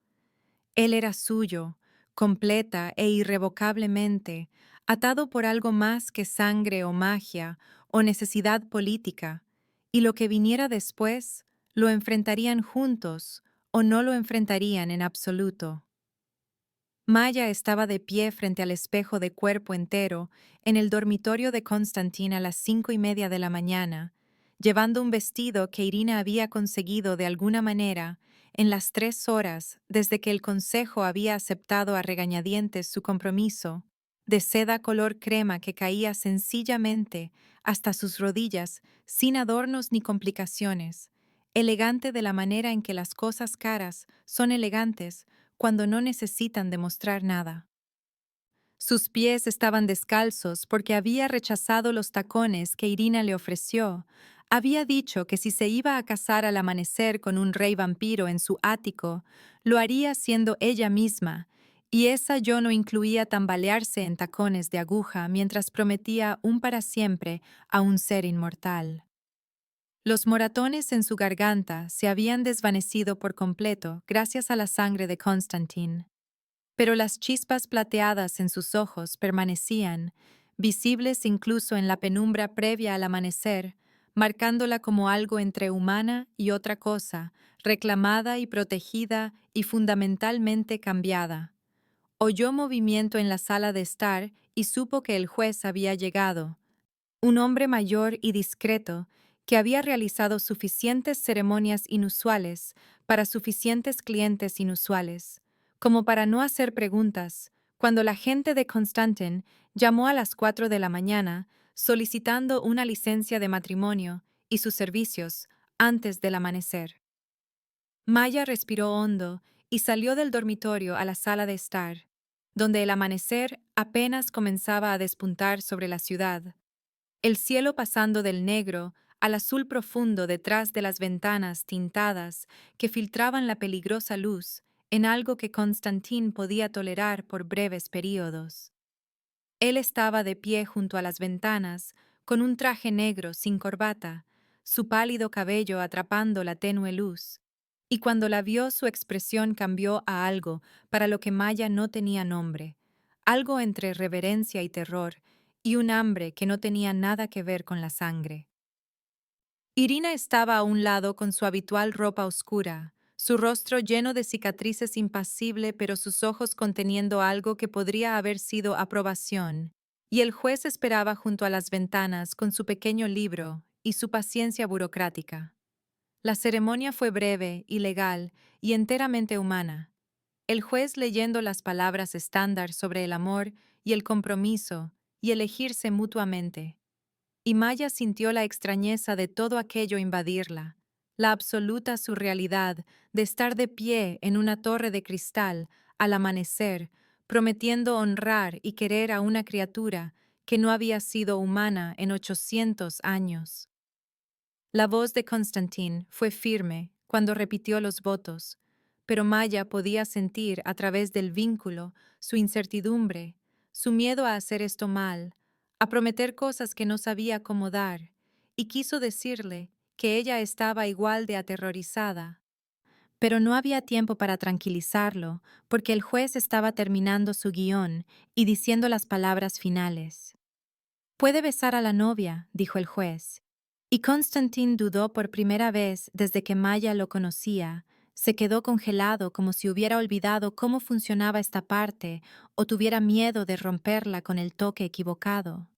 Speaker 1: Él era suyo, completa e irrevocablemente, atado por algo más que sangre o magia o necesidad política, y lo que viniera después lo enfrentarían juntos o no lo enfrentarían en absoluto. Maya estaba de pie frente al espejo de cuerpo entero en el dormitorio de Constantín a las 5:30 de la mañana, llevando un vestido que Irina había conseguido de alguna manera en las 3 horas desde que el consejo había aceptado a regañadientes su compromiso, de seda color crema que caía sencillamente hasta sus rodillas sin adornos ni complicaciones, elegante de la manera en que las cosas caras son elegantes cuando no necesitan demostrar nada. Sus pies estaban descalzos porque había rechazado los tacones que Irina le ofreció. Había dicho que si se iba a casar al amanecer con un rey vampiro en su ático, lo haría siendo ella misma, y esa yo no incluía tambalearse en tacones de aguja mientras prometía un para siempre a un ser inmortal. Los moratones en su garganta se habían desvanecido por completo gracias a la sangre de Constantin, pero las chispas plateadas en sus ojos permanecían, visibles incluso en la penumbra previa al amanecer, marcándola como algo entre humana y otra cosa, reclamada y protegida y fundamentalmente cambiada. Oyó movimiento en la sala de estar y supo que el juez había llegado, un hombre mayor y discreto que había realizado suficientes ceremonias inusuales para suficientes clientes inusuales, como para no hacer preguntas, cuando la gente de Constantin llamó a las 4 de la mañana solicitando una licencia de matrimonio y sus servicios antes del amanecer. Maya respiró hondo y salió del dormitorio a la sala de estar, donde el amanecer apenas comenzaba a despuntar sobre la ciudad, el cielo pasando del negro al azul profundo detrás de las ventanas tintadas que filtraban la peligrosa luz en algo que Constantin podía tolerar por breves períodos. Él estaba de pie junto a las ventanas, con un traje negro sin corbata, su pálido cabello atrapando la tenue luz, y cuando la vio su expresión cambió a algo para lo que Maya no tenía nombre, algo entre reverencia y terror, y un hambre que no tenía nada que ver con la sangre. Irina estaba a un lado con su habitual ropa oscura, su rostro lleno de cicatrices impasible, pero sus ojos conteniendo algo que podría haber sido aprobación, y el juez esperaba junto a las ventanas con su pequeño libro y su paciencia burocrática. La ceremonia fue breve y legal y enteramente humana. El juez leyendo las palabras estándar sobre el amor y el compromiso y elegirse mutuamente, y Maya sintió la extrañeza de todo aquello invadirla, la absoluta surrealidad de estar de pie en una torre de cristal al amanecer, prometiendo honrar y querer a una criatura que no había sido humana en 800 años. La voz de Constantin fue firme cuando repitió los votos, pero Maya podía sentir a través del vínculo su incertidumbre, su miedo a hacer esto mal, a prometer cosas que no sabía cómo dar, y quiso decirle que ella estaba igual de aterrorizada. Pero no había tiempo para tranquilizarlo, porque el juez estaba terminando su guión y diciendo las palabras finales. «Puede besar a la novia», dijo el juez. Y Constantin dudó por primera vez desde que Maya lo conocía. Se quedó congelado como si hubiera olvidado cómo funcionaba esta parte o tuviera miedo de romperla con el toque equivocado.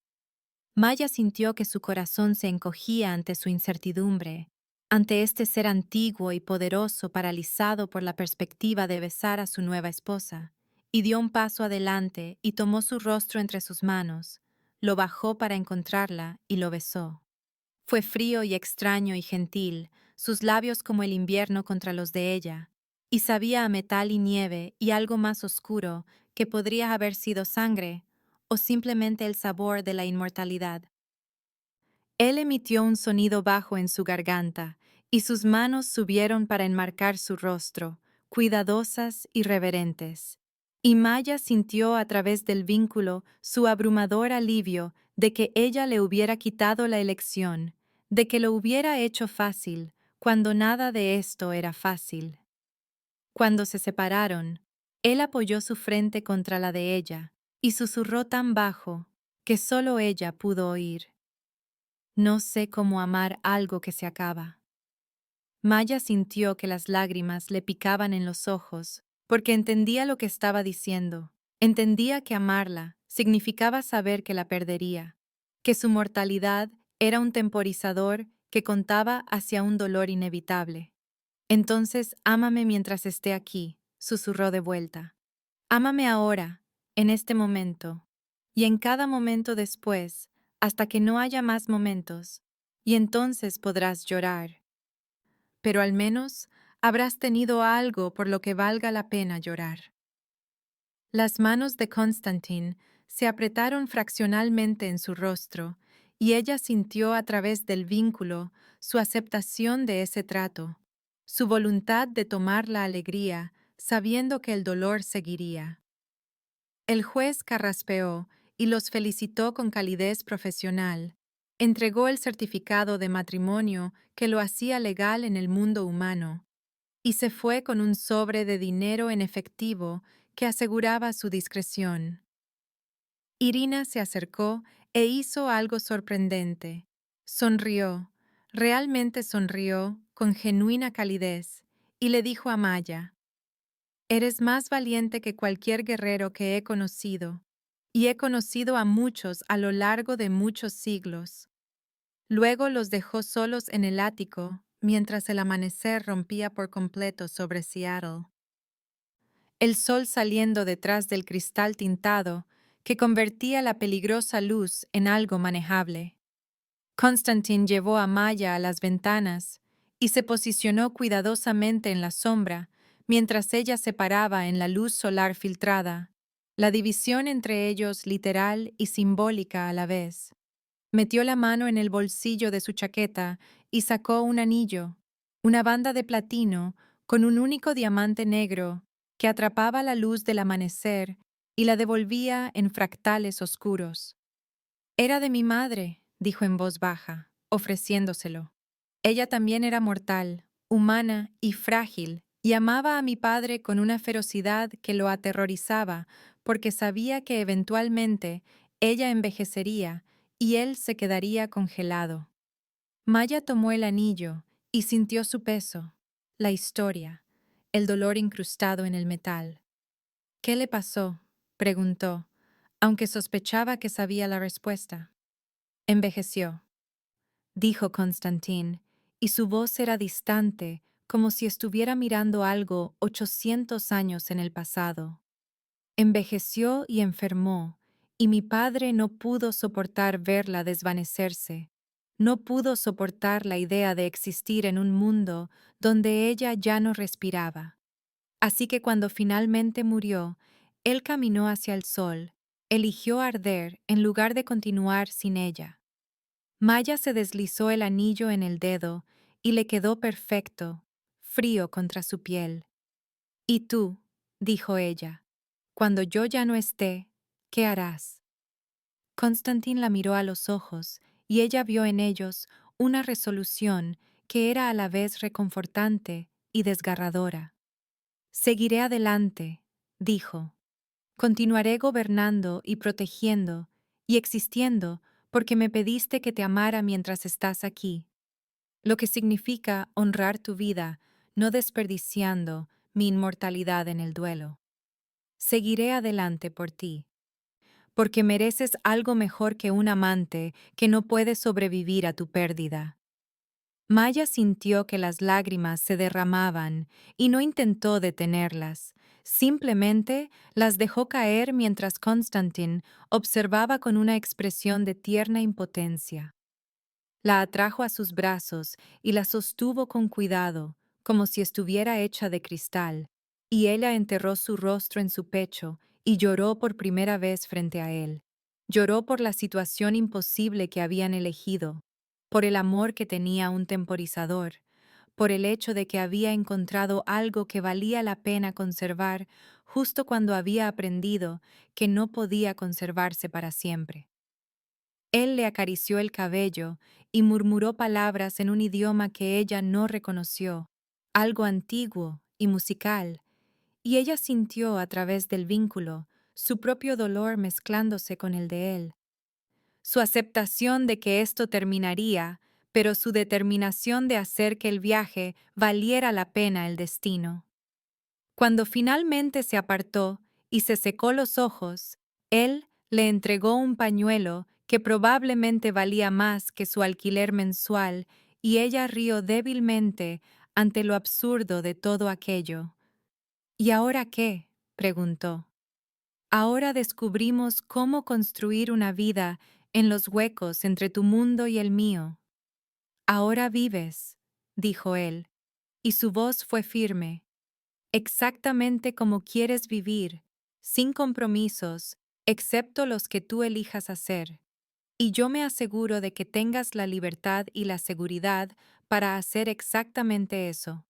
Speaker 1: Maya sintió que su corazón se encogía ante su incertidumbre, ante este ser antiguo y poderoso paralizado por la perspectiva de besar a su nueva esposa, y dio un paso adelante y tomó su rostro entre sus manos, lo bajó para encontrarla y lo besó. Fue frío y extraño y gentil, sus labios como el invierno contra los de ella, y sabía a metal y nieve y algo más oscuro que podría haber sido sangre o simplemente el sabor de la inmortalidad. Él emitió un sonido bajo en su garganta, y sus manos subieron para enmarcar su rostro, cuidadosas y reverentes. Y Maya sintió a través del vínculo su abrumador alivio de que ella le hubiera quitado la elección, de que lo hubiera hecho fácil, cuando nada de esto era fácil. Cuando se separaron, él apoyó su frente contra la de ella y susurró tan bajo que solo ella pudo oír. No sé cómo amar algo que se acaba. Maya sintió que las lágrimas le picaban en los ojos, porque entendía lo que estaba diciendo. Entendía que amarla significaba saber que la perdería, que su mortalidad era un temporizador que contaba hacia un dolor inevitable. Entonces, ámame mientras esté aquí, susurró de vuelta. Ámame ahora, en este momento, y en cada momento después, hasta que no haya más momentos, y entonces podrás llorar. Pero al menos habrás tenido algo por lo que valga la pena llorar. Las manos de Constantin se apretaron fraccionalmente en su rostro, y ella sintió a través del vínculo su aceptación de ese trato, su voluntad de tomar la alegría, sabiendo que el dolor seguiría. El juez carraspeó y los felicitó con calidez profesional. Entregó el certificado de matrimonio que lo hacía legal en el mundo humano, y se fue con un sobre de dinero en efectivo que aseguraba su discreción. Irina se acercó e hizo algo sorprendente. Sonrió, realmente sonrió, con genuina calidez, y le dijo a Maya: «Eres más valiente que cualquier guerrero que he conocido, y he conocido a muchos a lo largo de muchos siglos». Luego los dejó solos en el ático, mientras el amanecer rompía por completo sobre Seattle. El sol saliendo detrás del cristal tintado, que convertía la peligrosa luz en algo manejable. Constantin llevó a Maya a las ventanas y se posicionó cuidadosamente en la sombra, mientras ella se paraba en la luz solar filtrada, la división entre ellos literal y simbólica a la vez. Metió la mano en el bolsillo de su chaqueta y sacó un anillo, una banda de platino con un único diamante negro que atrapaba la luz del amanecer y la devolvía en fractales oscuros. Era de mi madre, dijo en voz baja, ofreciéndoselo. Ella también era mortal, humana y frágil, y amaba a mi padre con una ferocidad que lo aterrorizaba, porque sabía que eventualmente ella envejecería y él se quedaría congelado. Maya tomó el anillo y sintió su peso, la historia, el dolor incrustado en el metal. ¿Qué le pasó?, preguntó, aunque sospechaba que sabía la respuesta. Envejeció, dijo Constantin, y su voz era distante, como si estuviera mirando algo 800 años en el pasado. Envejeció y enfermó, y mi padre no pudo soportar verla desvanecerse. No pudo soportar la idea de existir en un mundo donde ella ya no respiraba. Así que cuando finalmente murió, él caminó hacia el sol, eligió arder en lugar de continuar sin ella. Maya se deslizó el anillo en el dedo y le quedó perfecto, frío contra su piel. «¿Y tú?», dijo ella, «cuando yo ya no esté, ¿qué harás?». Constantin la miró a los ojos y ella vio en ellos una resolución que era a la vez reconfortante y desgarradora. «Seguiré adelante», dijo. «Continuaré gobernando y protegiendo y existiendo porque me pediste que te amara mientras estás aquí, lo que significa honrar tu vida, no desperdiciando mi inmortalidad en el duelo. Seguiré adelante por ti, porque mereces algo mejor que un amante que no puede sobrevivir a tu pérdida». Maya sintió que las lágrimas se derramaban y no intentó detenerlas. Simplemente las dejó caer mientras Constantin observaba con una expresión de tierna impotencia. La atrajo a sus brazos y la sostuvo con cuidado, como si estuviera hecha de cristal, y ella enterró su rostro en su pecho y lloró por primera vez frente a él. Lloró por la situación imposible que habían elegido, por el amor que tenía un temporizador, por el hecho de que había encontrado algo que valía la pena conservar justo cuando había aprendido que no podía conservarse para siempre. Él le acarició el cabello y murmuró palabras en un idioma que ella no reconoció, algo antiguo y musical, y ella sintió a través del vínculo su propio dolor mezclándose con el de él. Su aceptación de que esto terminaría, pero su determinación de hacer que el viaje valiera la pena el destino. Cuando finalmente se apartó y se secó los ojos, él le entregó un pañuelo que probablemente valía más que su alquiler mensual, y ella rió débilmente ante lo absurdo de todo aquello. «¿Y ahora qué?», preguntó. «Ahora descubrimos cómo construir una vida en los huecos entre tu mundo y el mío». «Ahora vives», dijo él, y su voz fue firme, «exactamente como quieres vivir, sin compromisos, excepto los que tú elijas hacer. Y yo me aseguro de que tengas la libertad y la seguridad para hacer exactamente eso».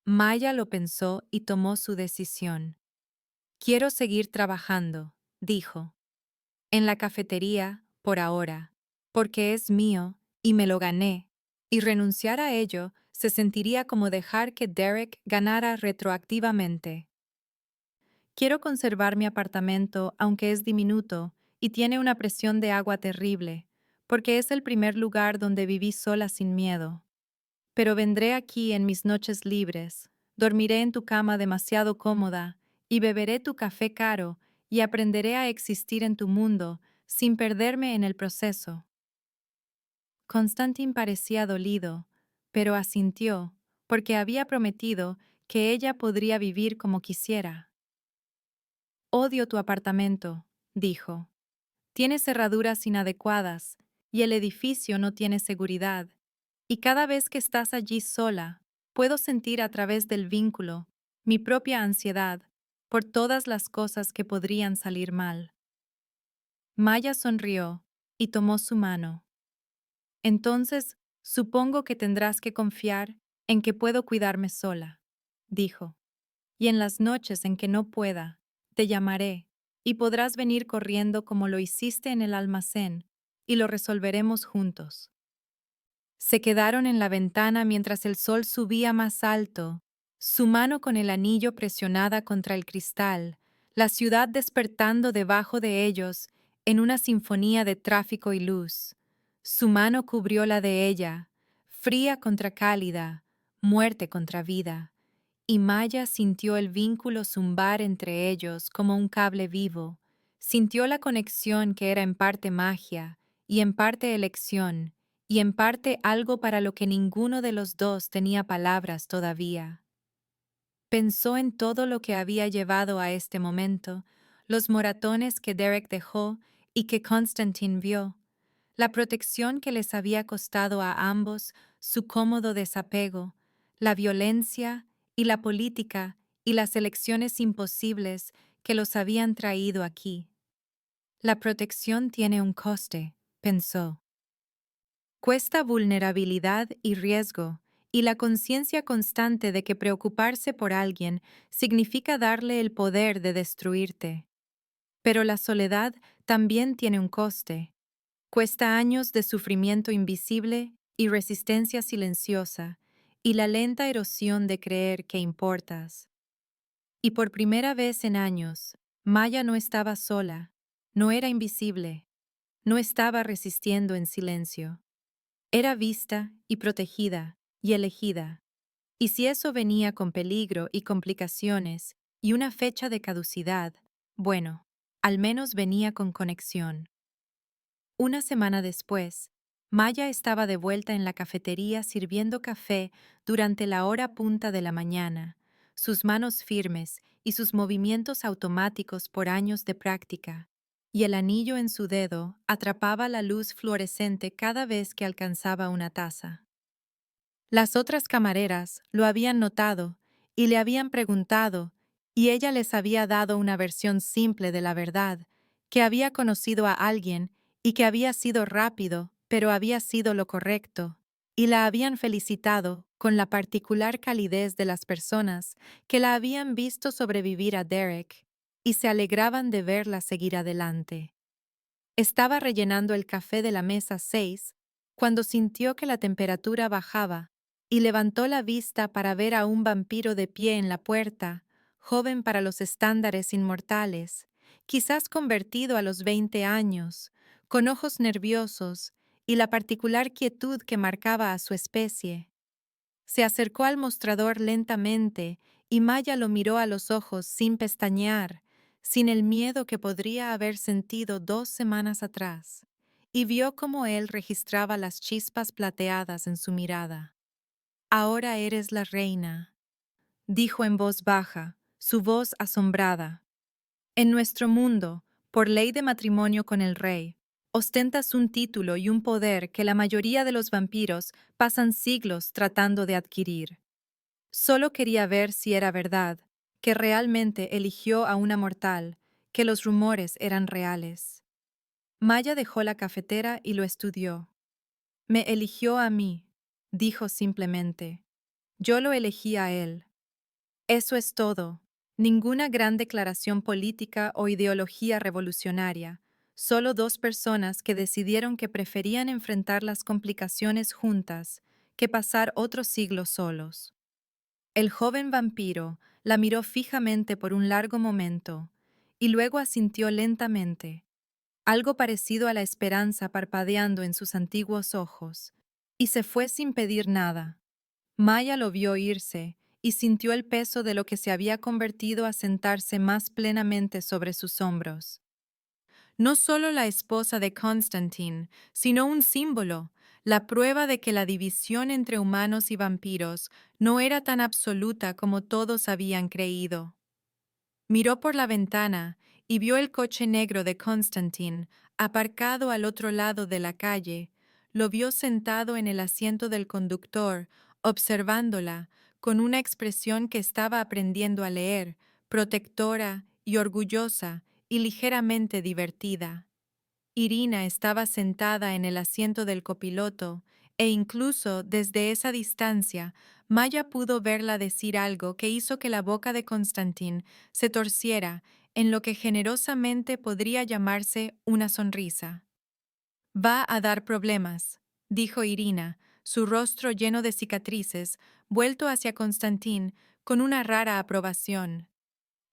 Speaker 1: Maya lo pensó y tomó su decisión. «Quiero seguir trabajando», dijo. «En la cafetería, por ahora, porque es mío y me lo gané, y renunciar a ello se sentiría como dejar que Derek ganara retroactivamente. Quiero conservar mi apartamento aunque es diminuto y tiene una presión de agua terrible, porque es el primer lugar donde viví sola sin miedo. Pero vendré aquí en mis noches libres, dormiré en tu cama demasiado cómoda y beberé tu café caro y aprenderé a existir en tu mundo sin perderme en el proceso». Constantin parecía dolido, pero asintió, porque había prometido que ella podría vivir como quisiera. «Odio tu apartamento», dijo. «Tiene cerraduras inadecuadas y el edificio no tiene seguridad. Y cada vez que estás allí sola, puedo sentir a través del vínculo mi propia ansiedad por todas las cosas que podrían salir mal». Maya sonrió, y tomó su mano. Entonces, supongo que tendrás que confiar en que puedo cuidarme sola, dijo. Y en las noches en que no pueda, te llamaré, y podrás venir corriendo como lo hiciste en el almacén, y lo resolveremos juntos. Se quedaron en la ventana mientras el sol subía más alto, su mano con el anillo presionada contra el cristal, la ciudad despertando debajo de ellos en una sinfonía de tráfico y luz. Su mano cubrió la de ella, fría contra cálida, muerte contra vida, y Maya sintió el vínculo zumbar entre ellos como un cable vivo, sintió la conexión que era en parte magia y en parte elección, y en parte algo para lo que ninguno de los dos tenía palabras todavía. Pensó en todo lo que había llevado a este momento, los moratones que Derek dejó y que Constantine vio, la protección que les había costado a ambos su cómodo desapego, la violencia y la política y las elecciones imposibles que los habían traído aquí. La protección tiene un coste, pensó. Cuesta vulnerabilidad y riesgo, y la conciencia constante de que preocuparse por alguien significa darle el poder de destruirte. Pero la soledad también tiene un coste. Cuesta años de sufrimiento invisible y resistencia silenciosa, y la lenta erosión de creer que importas. Y por primera vez en años, Maya no estaba sola, no era invisible, no estaba resistiendo en silencio. Era vista y protegida y elegida, y si eso venía con peligro y complicaciones y una fecha de caducidad, bueno, al menos venía con conexión. Una semana después, Maya estaba de vuelta en la cafetería sirviendo café durante la hora punta de la mañana, sus manos firmes y sus movimientos automáticos por años de práctica, y el anillo en su dedo atrapaba la luz fluorescente cada vez que alcanzaba una taza. Las otras camareras lo habían notado y le habían preguntado, y ella les había dado una versión simple de la verdad, que había conocido a alguien y que había sido rápido, pero había sido lo correcto, y la habían felicitado con la particular calidez de las personas que la habían visto sobrevivir a Derek, y se alegraban de verla seguir adelante. Estaba rellenando el café de la mesa 6 cuando sintió que la temperatura bajaba y levantó la vista para ver a un vampiro de pie en la puerta, joven para los estándares inmortales, quizás convertido a los 20 años, con ojos nerviosos y la particular quietud que marcaba a su especie. Se acercó al mostrador lentamente y Maya lo miró a los ojos sin pestañear, sin el miedo que podría haber sentido 2 semanas atrás, y vio cómo él registraba las chispas plateadas en su mirada. Ahora eres la reina, dijo en voz baja, su voz asombrada. En nuestro mundo, por ley de matrimonio con el rey, ostentas un título y un poder que la mayoría de los vampiros pasan siglos tratando de adquirir. Solo quería ver si era verdad, que realmente eligió a una mortal, que los rumores eran reales. Maya dejó la cafetera y lo estudió. Me eligió a mí, dijo simplemente. Yo lo elegí a él. Eso es todo. Ninguna gran declaración política o ideología revolucionaria. Solo dos personas que decidieron que preferían enfrentar las complicaciones juntas que pasar otro siglo solos. El joven vampiro la miró fijamente por un largo momento y luego asintió lentamente, algo parecido a la esperanza parpadeando en sus antiguos ojos, y se fue sin pedir nada. Maya lo vio irse y sintió el peso de lo que se había convertido a sentarse más plenamente sobre sus hombros. No solo la esposa de Constantine, sino un símbolo, la prueba de que la división entre humanos y vampiros no era tan absoluta como todos habían creído. Miró por la ventana y vio el coche negro de Constantine aparcado al otro lado de la calle. Lo vio sentado en el asiento del conductor, observándola, con una expresión que estaba aprendiendo a leer, protectora y orgullosa y ligeramente divertida. Irina estaba sentada en el asiento del copiloto, e incluso desde esa distancia, Maya pudo verla decir algo que hizo que la boca de Konstantin se torciera en lo que generosamente podría llamarse una sonrisa. Va a dar problemas, dijo Irina, su rostro lleno de cicatrices, vuelto hacia Konstantin con una rara aprobación.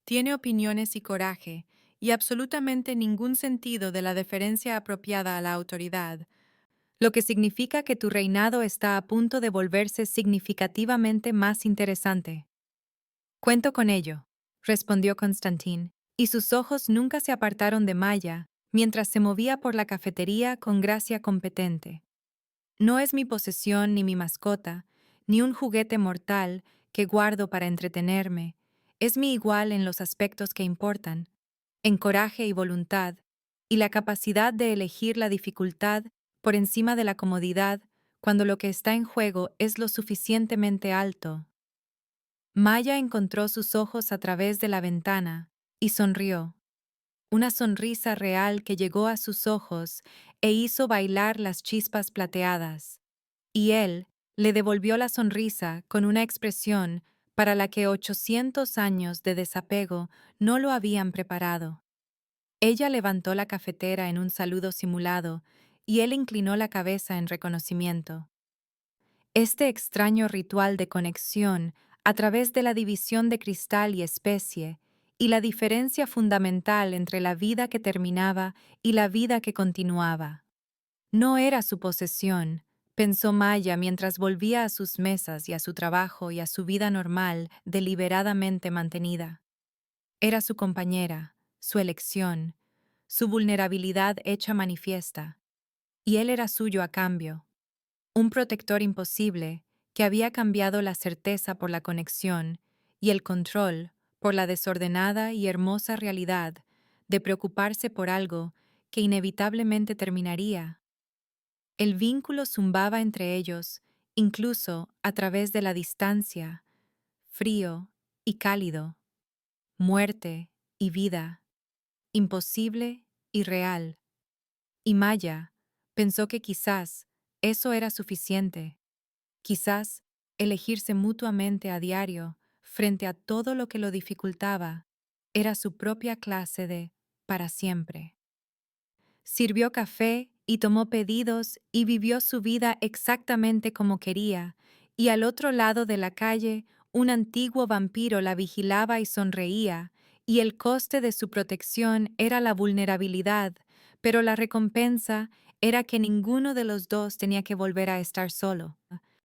Speaker 1: Tiene opiniones y coraje, y absolutamente ningún sentido de la deferencia apropiada a la autoridad, lo que significa que tu reinado está a punto de volverse significativamente más interesante. Cuento con ello, respondió Constantín, y sus ojos nunca se apartaron de Maya mientras se movía por la cafetería con gracia competente. No es mi posesión ni mi mascota, ni un juguete mortal que guardo para entretenerme. Es mi igual en los aspectos que importan, en coraje y voluntad, y la capacidad de elegir la dificultad por encima de la comodidad cuando lo que está en juego es lo suficientemente alto. Maya encontró sus ojos a través de la ventana y sonrió. Una sonrisa real que llegó a sus ojos e hizo bailar las chispas plateadas. Y él le devolvió la sonrisa con una expresión para la que 800 años de desapego no lo habían preparado. Ella levantó la cafetera en un saludo simulado y él inclinó la cabeza en reconocimiento. Este extraño ritual de conexión a través de la división de cristal y especie, y la diferencia fundamental entre la vida que terminaba y la vida que continuaba. No era su posesión, pensó Maya mientras volvía a sus mesas y a su trabajo y a su vida normal deliberadamente mantenida. Era su compañera, su elección, su vulnerabilidad hecha manifiesta, y él era suyo a cambio, un protector imposible que había cambiado la certeza por la conexión y el control por la desordenada y hermosa realidad de preocuparse por algo que inevitablemente terminaría. El vínculo zumbaba entre ellos, incluso a través de la distancia, frío y cálido, muerte y vida, imposible y real. Y Maya pensó que quizás eso era suficiente. Quizás elegirse mutuamente a diario frente a todo lo que lo dificultaba era su propia clase de para siempre. Sirvió café y tomó pedidos y vivió su vida exactamente como quería, y al otro lado de la calle un antiguo vampiro la vigilaba y sonreía, y el coste de su protección era la vulnerabilidad, pero la recompensa era que ninguno de los dos tenía que volver a estar solo.